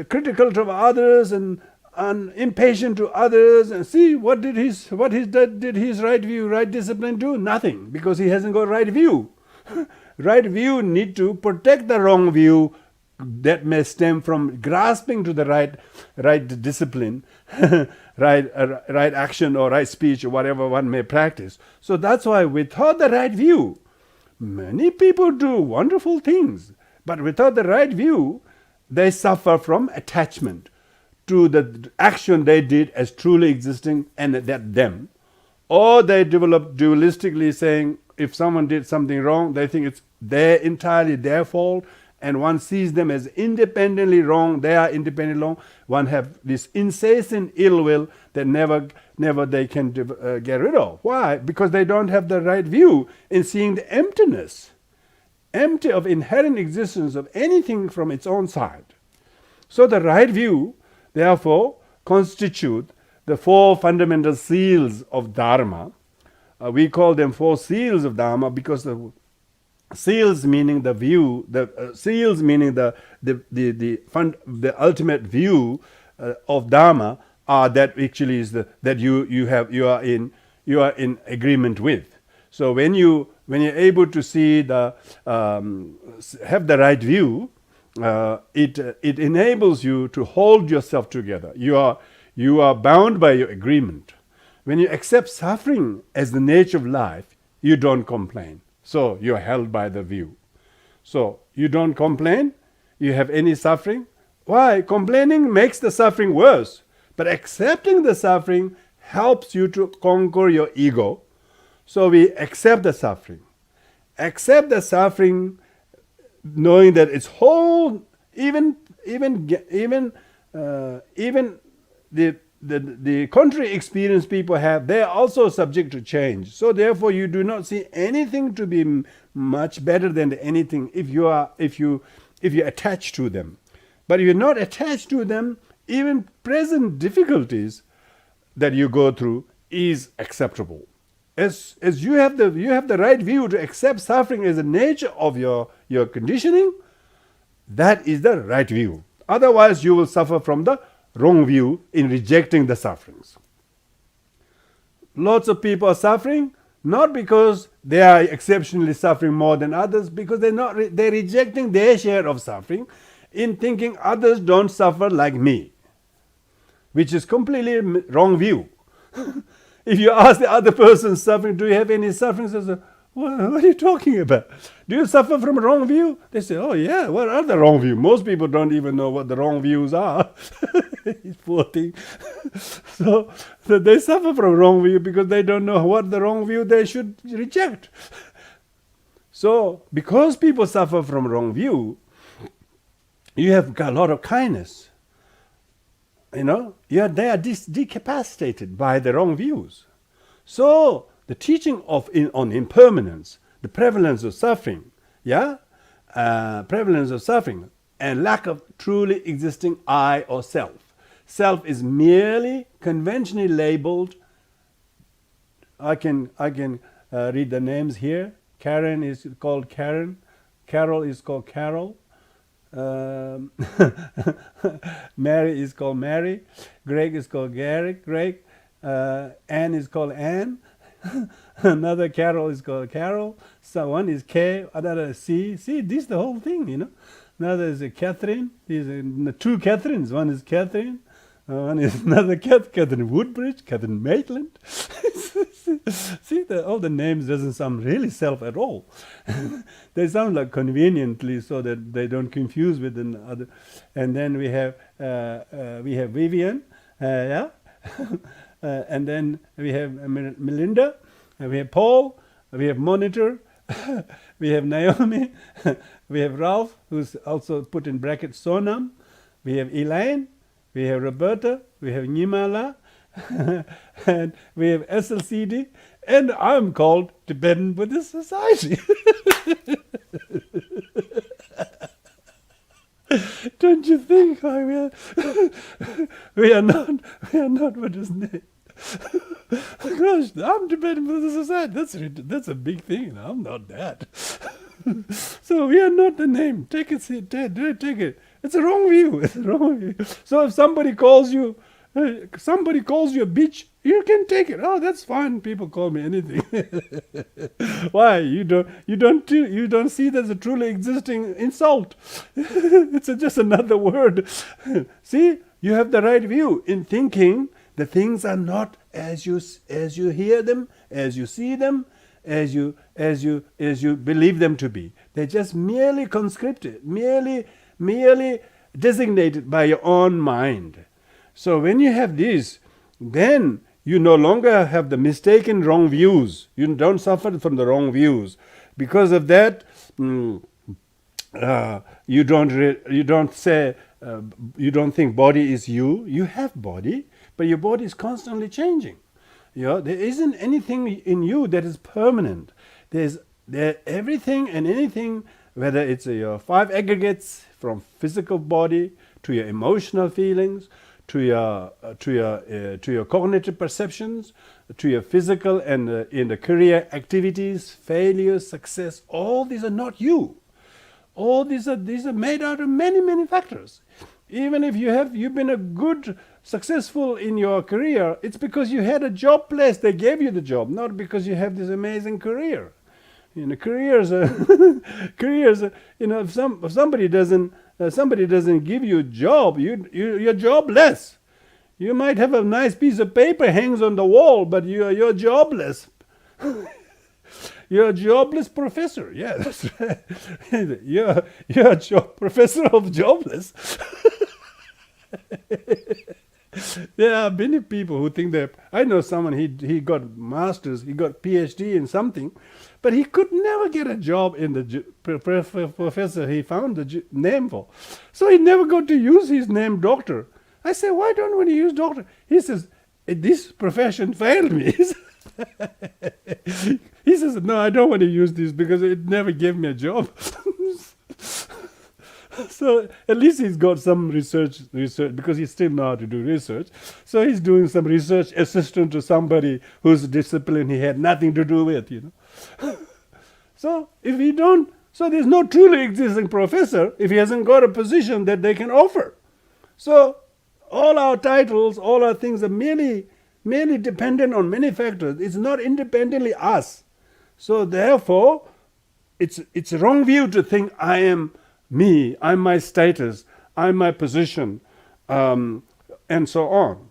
critical of others, and impatient to others, and see did his right view, right discipline do? Nothing, because he hasn't got right view. Right view need to protect the wrong view that may stem from grasping to the right discipline, right action or right speech or whatever one may practice. So that's why without the right view, many people do wonderful things, but without the right view, they suffer from attachment to the action they did as truly existing and that them. Or they develop dualistically, saying if someone did something wrong, they think it's entirely their fault, and one sees them as independently wrong. They are independently wrong. One have this incessant ill will that never they can get rid of. Why? Because they don't have the right view in seeing the emptiness, empty of inherent existence of anything from its own side. So the right view, therefore, constitute the four fundamental seals of dharma. We call them four seals of dharma because the seals meaning the view, seals meaning the ultimate view of dharma are that actually is that you are in agreement with. So when you're able to see have the right view, it enables you to hold yourself together. You are bound by your agreement. When you accept suffering as the nature of life, you don't complain. So you're held by the view. So you don't complain, you have any suffering. Why? Complaining makes the suffering worse. But accepting the suffering helps you to conquer your ego. So we accept the suffering. Accept the suffering, knowing that it's whole. Even the contrary experience people have, they are also subject to change. So therefore you do not see anything to be much better than anything if you attach to them. But if you're not attached to them, even present difficulties that you go through is acceptable. As you have the right view to accept suffering as the nature of your conditioning, that is the right view. Otherwise you will suffer from the wrong view in rejecting the sufferings. Lots of people are suffering not because they are exceptionally suffering more than others, because they're rejecting their share of suffering in thinking others don't suffer like me, which is completely wrong view. If you ask the other person suffering, do you have any suffering? They say, what are you talking about? Do you suffer from a wrong view? They say, oh yeah, what are the wrong views? Most people don't even know what the wrong views are. Poor thing. So they suffer from wrong view because they don't know what the wrong view they should reject. So because people suffer from wrong view, you have got a lot of kindness. They are decapacitated by the wrong views. So the teaching on impermanence, the prevalence of suffering, prevalence of suffering, and lack of truly existing I or self. Self is merely conventionally labeled. I can read the names here. Karen is called Karen. Carol is called Carol. Mary is called Mary. Greg is called Greg. Anne is called Anne. Another Carol is called Carol. So one is K, another is C. See, this is the whole thing, Another is a Catherine. These are two Catherines. One is Catherine. One is another Catherine Woodbridge, Catherine Maitland. See, all the names doesn't sound really self at all. They sound like conveniently so that they don't confuse with another. And then we have Vivian, and then we have Melinda, and we have Paul, we have Monitor, we have Naomi, we have Ralph, who's also put in brackets Sonam, we have Elaine, we have Roberta, we have Nimala, and we have SLCD, and I'm called Tibetan Buddhist Society. Don't you think we are not what is name? Gosh, I'm Tibetan Buddhist Society. That's a big thing. I'm not that. So we are not the name. Take it. Take it. It's a wrong view. So if somebody calls you Somebody calls you a bitch, you can take it. Oh, that's fine. People call me anything. Why? You don't see that as a truly existing insult. It's just another word. See, you have the right view in thinking the things are not as you hear them, as you see them, as you believe them to be. They're just merely conscripted, merely designated by your own mind. So when you have this, then you no longer have the mistaken wrong views. You don't suffer from the wrong views. Because of that, you don't think body is you. You have body, but your body is constantly changing. There isn't anything in you that is permanent. There's everything and anything, whether it's your 5 aggregates from physical body to your emotional feelings, to your cognitive perceptions, to your physical and in the career activities, failures, success. All these are not you. All these are made out of many factors. Even if you've been a good, successful in your career, it's because you had a job place. They gave you the job, not because you have this amazing career. Careers. If somebody doesn't give you a job, you're jobless. You might have a nice piece of paper hangs on the wall, but you're jobless. You're a jobless professor. Yeah, that's right. You're a professor of jobless. There are many people who think that. I know someone, he got masters, he got PhD in something, but he could never get a job in the professor he found the name for. So he never got to use his name doctor. I say, why don't you use doctor? He says, this profession failed me. He says, no, I don't want to use this because it never gave me a job. So at least he's got some research because he still know how to do research. So he's doing some research assistant to somebody whose discipline he had nothing to do with, So so there's no truly existing professor if he hasn't got a position that they can offer. So all our titles, all our things are merely dependent on many factors. It's not independently us. So therefore, it's a wrong view to think I am me, I'm my status, I'm my position, and so on.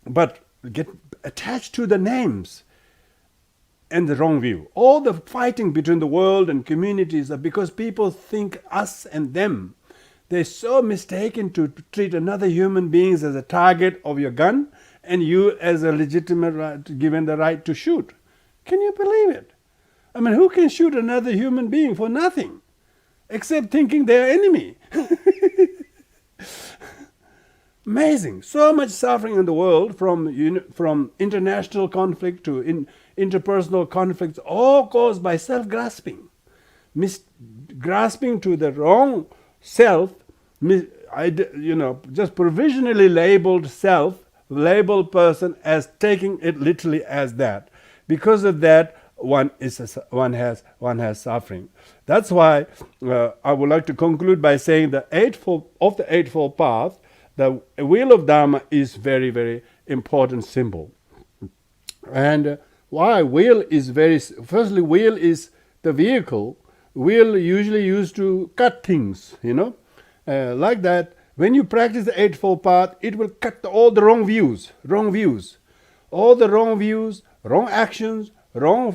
But get attached to the names and the wrong view. All the fighting between the world and communities are because people think us and them. They're so mistaken to treat another human being as a target of your gun and you as a legitimate right, given the right to shoot. Can you believe it? I mean, who can shoot another human being for nothing? Except thinking they're enemy. Amazing. So much suffering in the world from international conflict to interpersonal conflicts, all caused by self-grasping. Grasping to the wrong self, just provisionally labeled self, labeled person as taking it literally as that. Because of that, one has suffering. That's why I would like to conclude by saying the Eightfold Path, the wheel of Dharma is very, very important symbol. And why wheel is firstly, wheel is the vehicle. Wheel usually used to cut things, like that. When you practice the Eightfold Path, it will cut all the wrong views, all the wrong views, wrong actions, wrong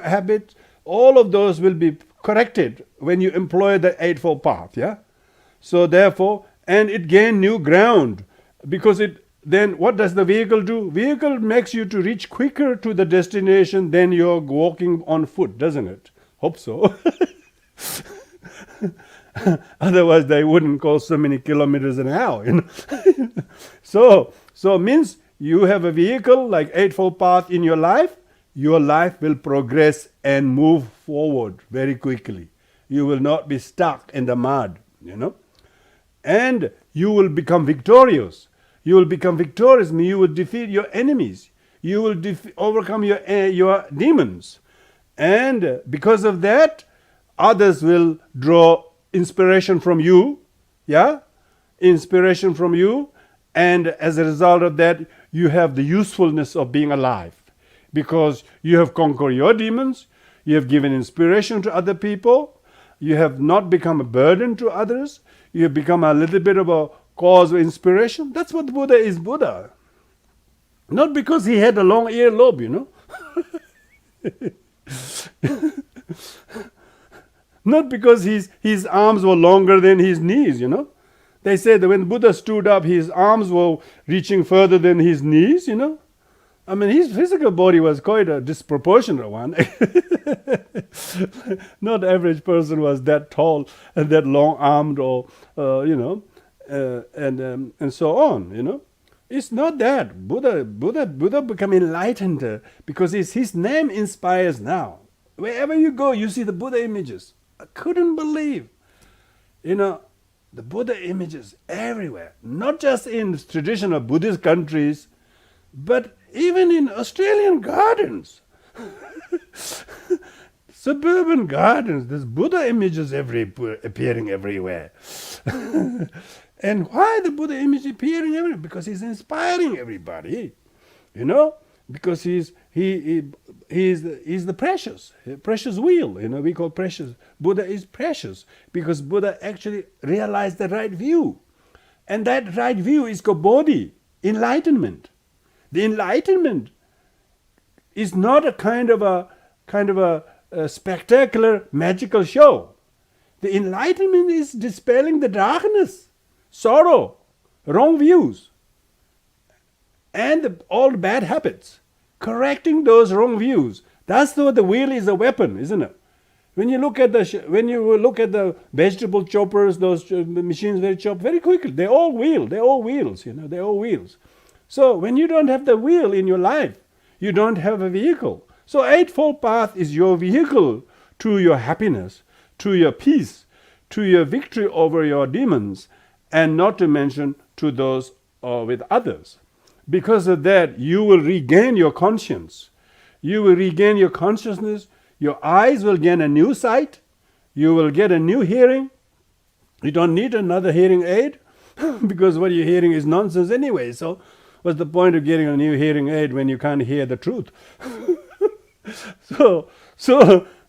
habits. All of those will be corrected when you employ the Eightfold Path. Yeah. So therefore, and it gain new ground because then what does the vehicle do? Vehicle makes you to reach quicker to the destination than you're walking on foot, doesn't it? Hope so. Otherwise, they wouldn't go so many kilometers an hour. So means you have a vehicle like Eightfold Path in your life will progress and move forward very quickly. You will not be stuck in the mud, And you will become victorious. You will become victorious, means you will defeat your enemies. You will overcome your demons. And because of that, others will draw inspiration from you, inspiration from you, And as a result of that, you have the usefulness of being alive, because you have conquered your demons, you have given inspiration to other people, you have not become a burden to others, you have become a little bit of a cause of inspiration. That's what Buddha is Buddha. Not because he had a long earlobe, Not because his arms were longer than his knees, They say that when Buddha stood up, his arms were reaching further than his knees, I mean, his physical body was quite a disproportionate one. Not average person was that tall and that long-armed, or and so on. It's not that Buddha become enlightened because his name inspires now. Wherever you go, you see the Buddha images. I couldn't believe, the Buddha images everywhere, not just in traditional Buddhist countries, but even in Australian gardens, suburban gardens. There's Buddha images appearing everywhere. And why the Buddha image appearing everywhere? Because he's inspiring everybody, because he's the precious wheel. We call precious. Buddha is precious because Buddha actually realized the right view, and that right view is called bodhi, enlightenment. The enlightenment is not a kind of a spectacular magical show. The enlightenment is dispelling the darkness, sorrow, wrong views, and all the bad habits. Correcting those wrong views. That's what the wheel is, a weapon, isn't it? When you look at the vegetable choppers, those machines that chop very quickly, they all wheel. They're all wheels. They're all wheels. So when you don't have the wheel in your life, you don't have a vehicle. So Eightfold Path is your vehicle to your happiness, to your peace, to your victory over your demons, and not to mention to those with others. Because of that, you will regain your conscience. You will regain your consciousness. Your eyes will gain a new sight. You will get a new hearing. You don't need another hearing aid because what you're hearing is nonsense anyway. So what's the point of getting a new hearing aid when you can't hear the truth? So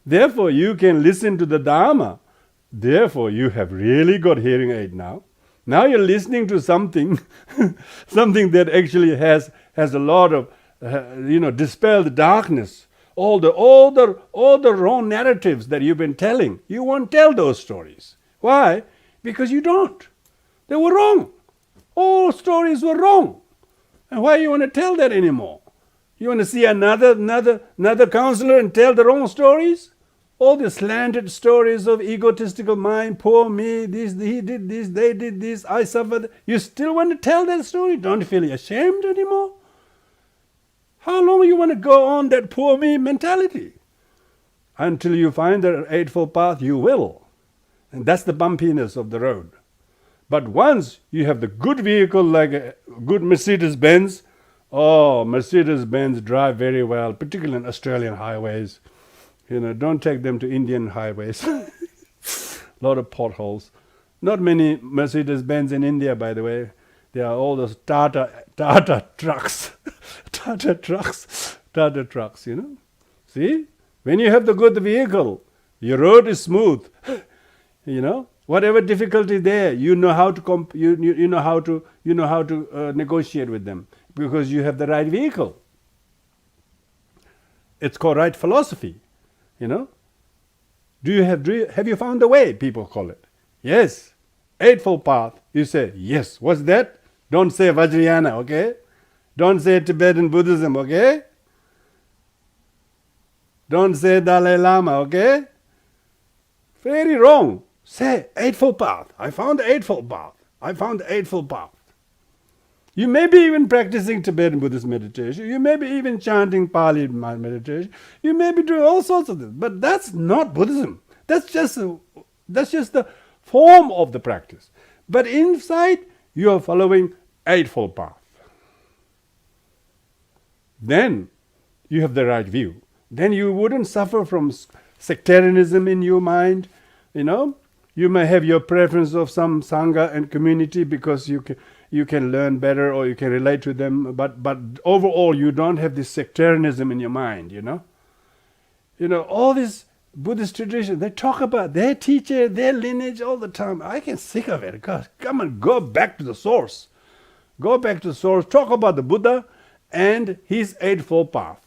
therefore you can listen to the Dharma. Therefore you have really got hearing aid now. Now you're listening to something that actually has a lot of dispel the darkness. All the wrong narratives that you've been telling. You won't tell those stories. Why? Because you don't. They were wrong. All stories were wrong. And why you want to tell that anymore? You want to see another counselor and tell the wrong stories? All the slanted stories of egotistical mind, poor me, this, he did this, they did this, I suffered. You still want to tell that story? Don't feel ashamed anymore? How long you want to go on that poor me mentality? Until you find the Eightfold Path, you will. And that's the bumpiness of the road. But once you have the good vehicle like a good Mercedes-Benz, Mercedes-Benz drive very well, particularly on Australian highways. Don't take them to Indian highways. A lot of potholes. Not many Mercedes-Benz in India, by the way. They are all those Tata trucks. Tata trucks, See? When you have the good vehicle, your road is smooth. Whatever difficulty there, you know how to negotiate with them because you have the right vehicle. It's called right philosophy. Have you found the way? People call it. Yes. Eightfold Path. You say yes. What's that? Don't say Vajrayana, okay? Don't say Tibetan Buddhism, okay? Don't say Dalai Lama, okay? Very wrong. Say Eightfold Path. I found the Eightfold Path. I found the Eightfold Path. You may be even practicing Tibetan Buddhist meditation. You may be even chanting Pali meditation. You may be doing all sorts of things. But that's not Buddhism. That's just the form of the practice. But inside, you are following Eightfold Path. Then you have the right view. Then you wouldn't suffer from sectarianism in your mind. You may have your preference of some sangha and community because you you can learn better or you can relate to them, but overall you don't have this sectarianism in your mind, all this Buddhist tradition, they talk about their teacher, their lineage all the time. I get sick of it. God, come on, go back to the source. Go back to the source, talk about the Buddha and his Eightfold Path.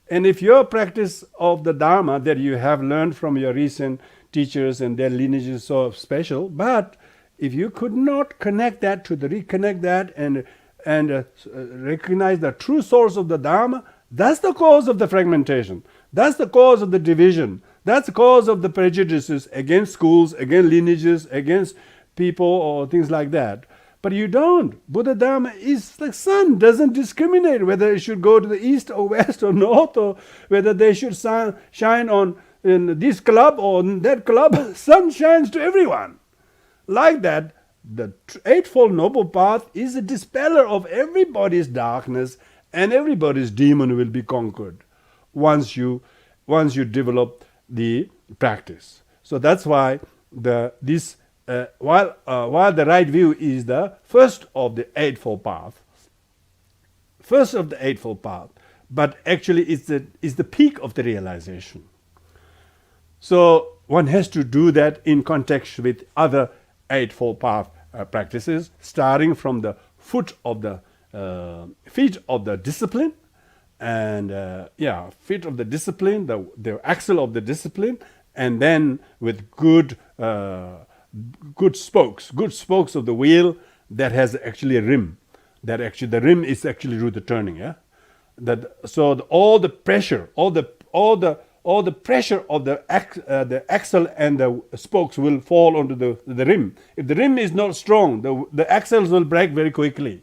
And if your practice of the Dharma that you have learned from your recent teachers and their lineage is so special, but if you could not reconnect that and recognize the true source of the Dharma, that's the cause of the fragmentation. That's the cause of the division. That's the cause of the prejudices against schools, against lineages, against people or things like that. But you don't. Buddha Dharma is like sun, doesn't discriminate whether it should go to the east or west or north, or whether they should shine on in this club or in that club. Sun shines to everyone. Like that, the Eightfold Noble Path is a dispeller of everybody's darkness, and everybody's demon will be conquered once you develop the practice. So that's why while the right view is the first of the Eightfold Path, but actually it's the peak of the realization. So one has to do that in context with other Eightfold Path practices, starting from the feet of the discipline, and feet of the discipline, the axle of the discipline, and then with good spokes of the wheel that has actually a rim. That actually the rim is actually do the turning. Yeah, all the pressure of the axle and the spokes will fall onto the rim. If the rim is not strong, the axles will break very quickly.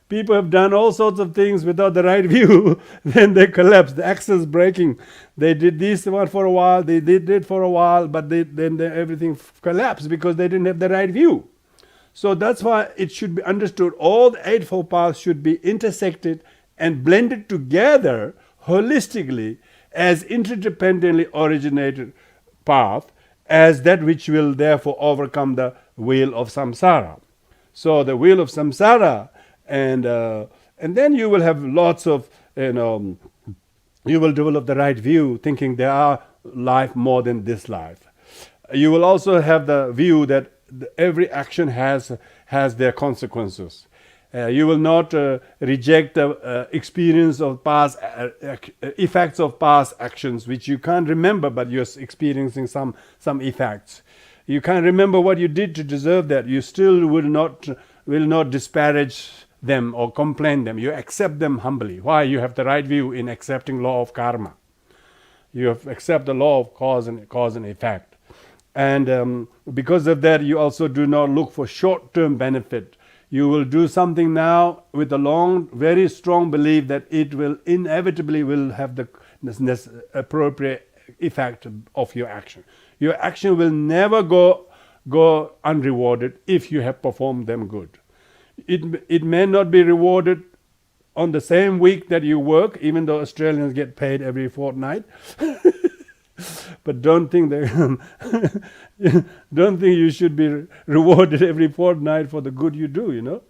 People have done all sorts of things without the right view, then they collapse. The axle's breaking. They did this one for a while, they did it for a while, but then everything collapsed because they didn't have the right view. So that's why it should be understood all the Eightfold Paths should be intersected and blended together holistically as interdependently originated path, as that which will therefore overcome the wheel of samsara. So the wheel of samsara, and then you will have lots of, you will develop the right view, thinking there are life more than this life. You will also have the view that every action has their consequences. You will not reject the experience of past effects of past actions, which you can't remember, but you're experiencing some effects. You can't remember what you did to deserve that. You still will not disparage them or complain them. You accept them humbly. Why? You have the right view in accepting law of karma. You have accept the law of cause and effect. And because of that, you also do not look for short-term benefit. You will do something now with a very strong belief that it will inevitably will have the appropriate effect of your action. Your action will never go unrewarded if you have performed them good. It may not be rewarded on the same week that you work, even though Australians get paid every fortnight. But don't think you should be rewarded every fortnight for the good you do.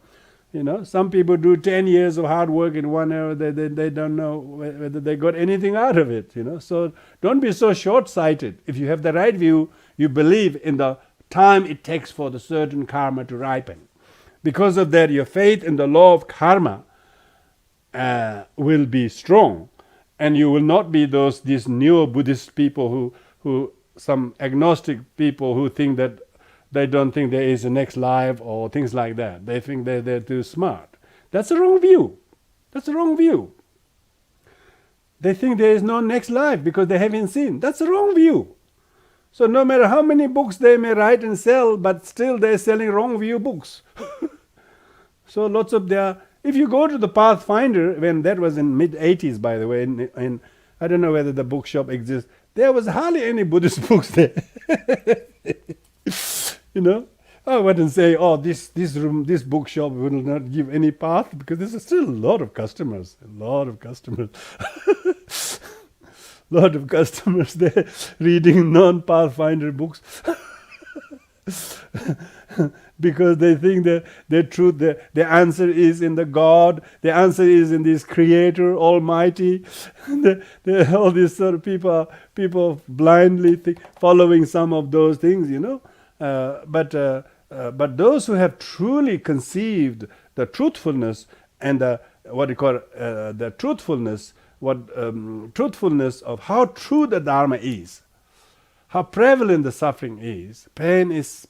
Some people do 10 years of hard work in 1 hour. They don't know whether they got anything out of it. So don't be so short-sighted. If you have the right view, you believe in the time it takes for the certain karma to ripen. Because of that, your faith in the law of karma will be strong, and you will not be these neo-Buddhist people who some agnostic people who think that they don't think there is a next life or things like that. They think they're too smart. That's a wrong view. They think there is no next life because they haven't seen. That's a wrong view. So no matter how many books they may write and sell, but still they're selling wrong view books. So lots of if you go to the Pathfinder, when that was in mid-80s, by the way, in I don't know whether the bookshop exists, there was hardly any Buddhist books there. I wouldn't say, this bookshop will not give any path, because there's still a lot of customers there reading non-Pathfinder books. because they think that the truth, the answer is in the God, the answer is in this Creator Almighty. All these sort of people blindly following some of those things, but those who have truly conceived the truthfulness and the truthfulness of how true the Dharma is, how prevalent the suffering is. Pain is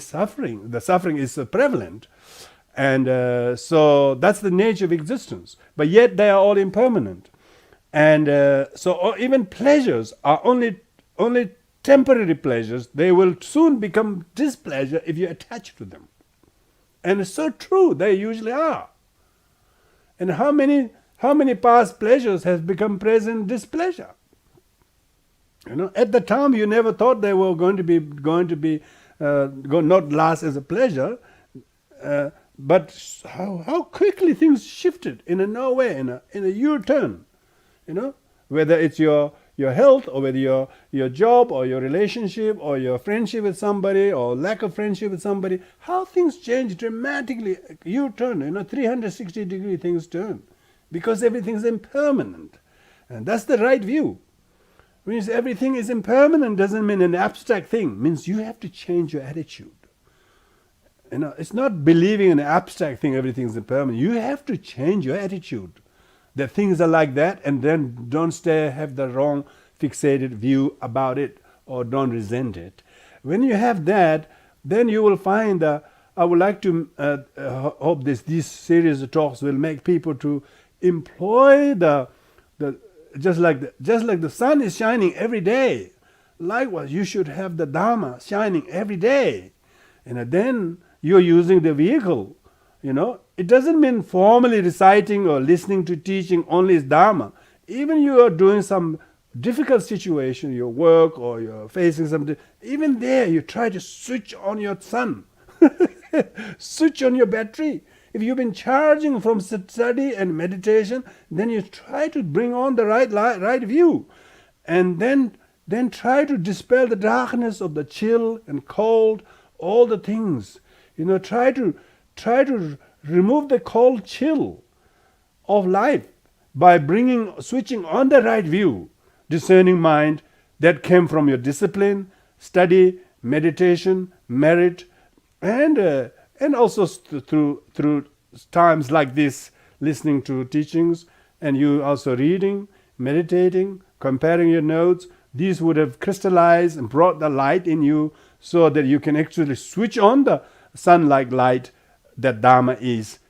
suffering. The suffering is prevalent, and so that's the nature of existence. But yet they are all impermanent, and so even pleasures are only temporary pleasures. They will soon become displeasure if you attach to them, and it's so true. They usually are. And how many past pleasures has become present displeasure? At the time you never thought they were going to be not last as a pleasure, but how quickly things shifted in a U-turn, whether it's your health, or whether your job, or your relationship, or your friendship with somebody, or lack of friendship with somebody, how things change dramatically. U-turn, 360-degree things turn, because everything's impermanent, and that's the right view. Means everything is impermanent doesn't mean an abstract thing. Means you have to change your attitude. It's not believing in an abstract thing, everything is impermanent. You have to change your attitude that things are like that, and then don't have the wrong fixated view about it, or don't resent it. When you have that, then you will find I would like to hope this series of talks will make people to employ the just like the sun is shining every day. Likewise, you should have the Dharma shining every day, and then you're using the vehicle. It doesn't mean formally reciting or listening to teaching only is Dharma. Even you are doing some difficult situation, your work, or you're facing something, even there you try to switch on your sun, switch on your battery. If you've been charging from study and meditation, then you try to bring on the right view, and then try to dispel the darkness of the chill and cold, all the things. Try to remove the cold chill of life by switching on the right view, discerning mind that came from your discipline, study, meditation, merit, and also through times like this, listening to teachings, and you also reading, meditating, comparing your notes. These would have crystallized and brought the light in you, so that you can actually switch on the sun-like light that Dharma is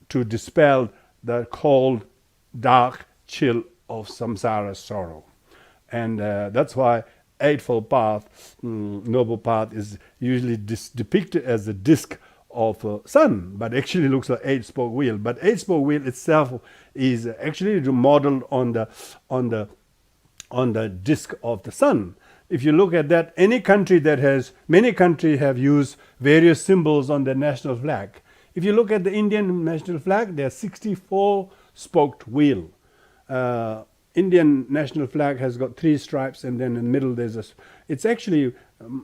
to dispel the cold, dark chill of samsara sorrow. And that's why Eightfold Path, Noble Path, is usually depicted as a disc of a sun, but actually looks like 8-spoke wheel. But 8-spoke wheel itself is actually modeled on the disc of the sun. If you look at that, many countries have used various symbols on their national flag. If you look at the Indian national flag, there are 64-spoked wheel. Indian national flag has got 3 stripes, and then in the middle it's actually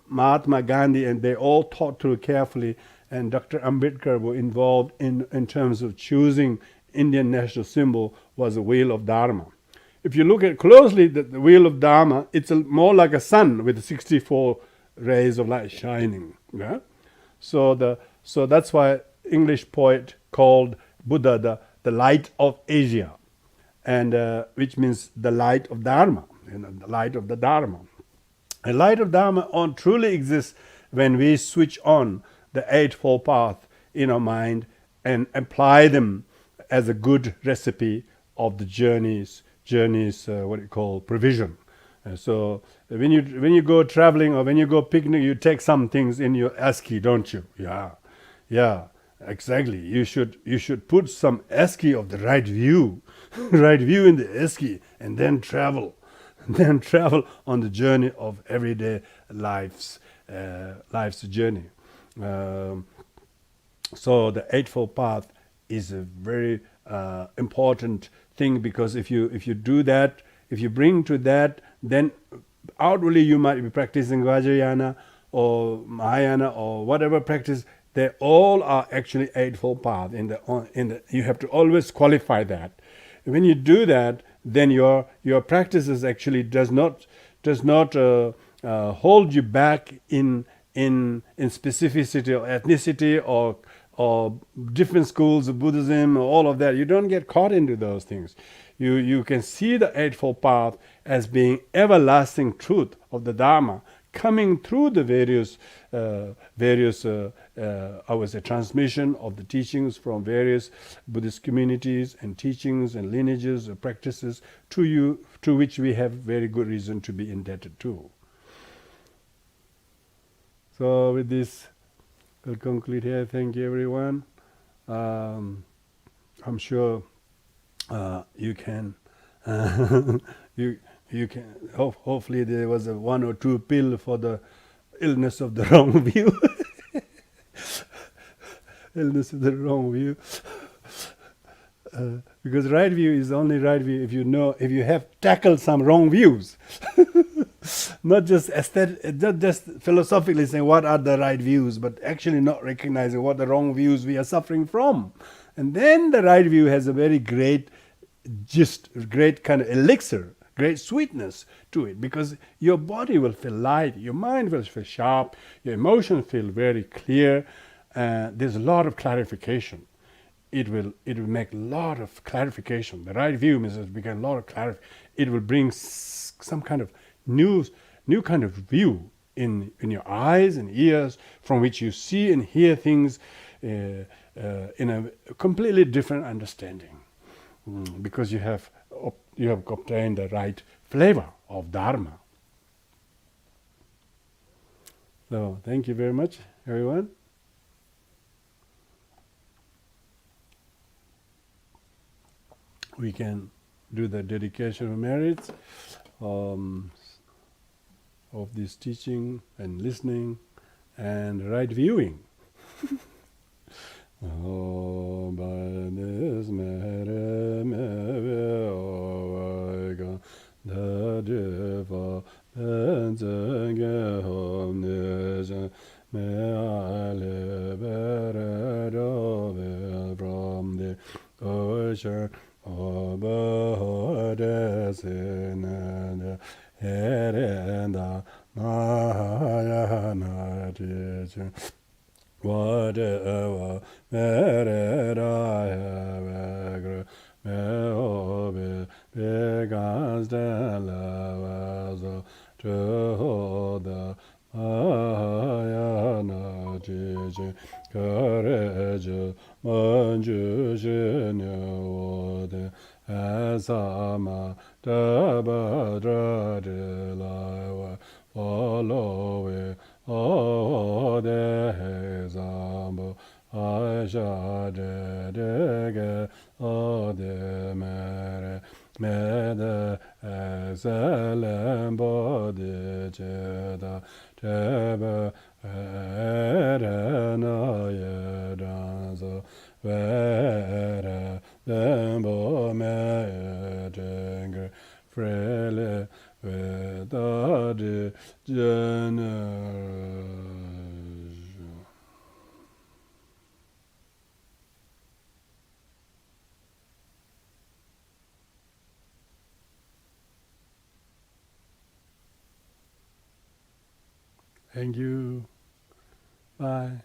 Mahatma Gandhi, and they all thought through carefully, and Dr. Ambedkar were involved in terms of choosing Indian national symbol was a wheel of Dharma. If you look at closely, the wheel of Dharma, it's more like a sun with 64 rays of light shining. Yeah? So that's why English poet called Buddha the light of Asia, and which means the light of Dharma, the light of the Dharma. The light of Dharma truly exists when we switch on the Eightfold Path in our mind and apply them as a good recipe of the journey's provision. So when you go traveling, or when you go picnic, you take some things in your esky, don't you? Yeah, exactly. You should put some esky of the right view, right view in the esky, and then travel on the journey of everyday life's journey. So the Eightfold Path is a very important thing, because if you do that, if you bring to that, then outwardly you might be practicing Vajrayana, or Mahayana or whatever practice, they all are actually Eightfold Path. You have to always qualify that. When you do that, then your practices actually does not hold you back in specificity or ethnicity or different schools of Buddhism or all of that. You don't get caught into those things. You can see the Eightfold Path as being everlasting truth of the Dharma coming through the various I would say transmission of the teachings from various Buddhist communities and teachings and lineages or practices to which we have very good reason to be indebted to. So with this, we'll conclude here. Thank you, everyone. I'm sure you can you can hopefully there was a 1 or 2 pill for the illness of the wrong view. Illness of the wrong view. Because right view is only right view if you have tackled some wrong views. Not just not just philosophically saying what are the right views, but actually not recognizing what the wrong views we are suffering from. And then the right view has a very great great kind of elixir, great sweetness to it, because your body will feel light, your mind will feel sharp, your emotions feel very clear. There's a lot of clarification. It will make a lot of clarification. The right view means it become a lot of clarity. It will bring some kind of new kind of view in your eyes and ears, from which you see and hear things in a completely different understanding, because you have obtained the right flavor of Dharma. So thank you very much, everyone. We can do the dedication of merits of this teaching and listening and right viewing. Oh, by this merit, the diva, may I liberate from the ocean of sin and herenda Mahayana teaching. Whatever merit I have, may all be because the love to the Mahayana teaching. Courage, manjushinu, asama, tabadra de la, follow it. Oh, de zambo, I shall de oh, de mere, the excellent body, cheda, cheba, erena, yedanzo, vera, bembo, me, denger, freely, without the generation. Thank you. Bye.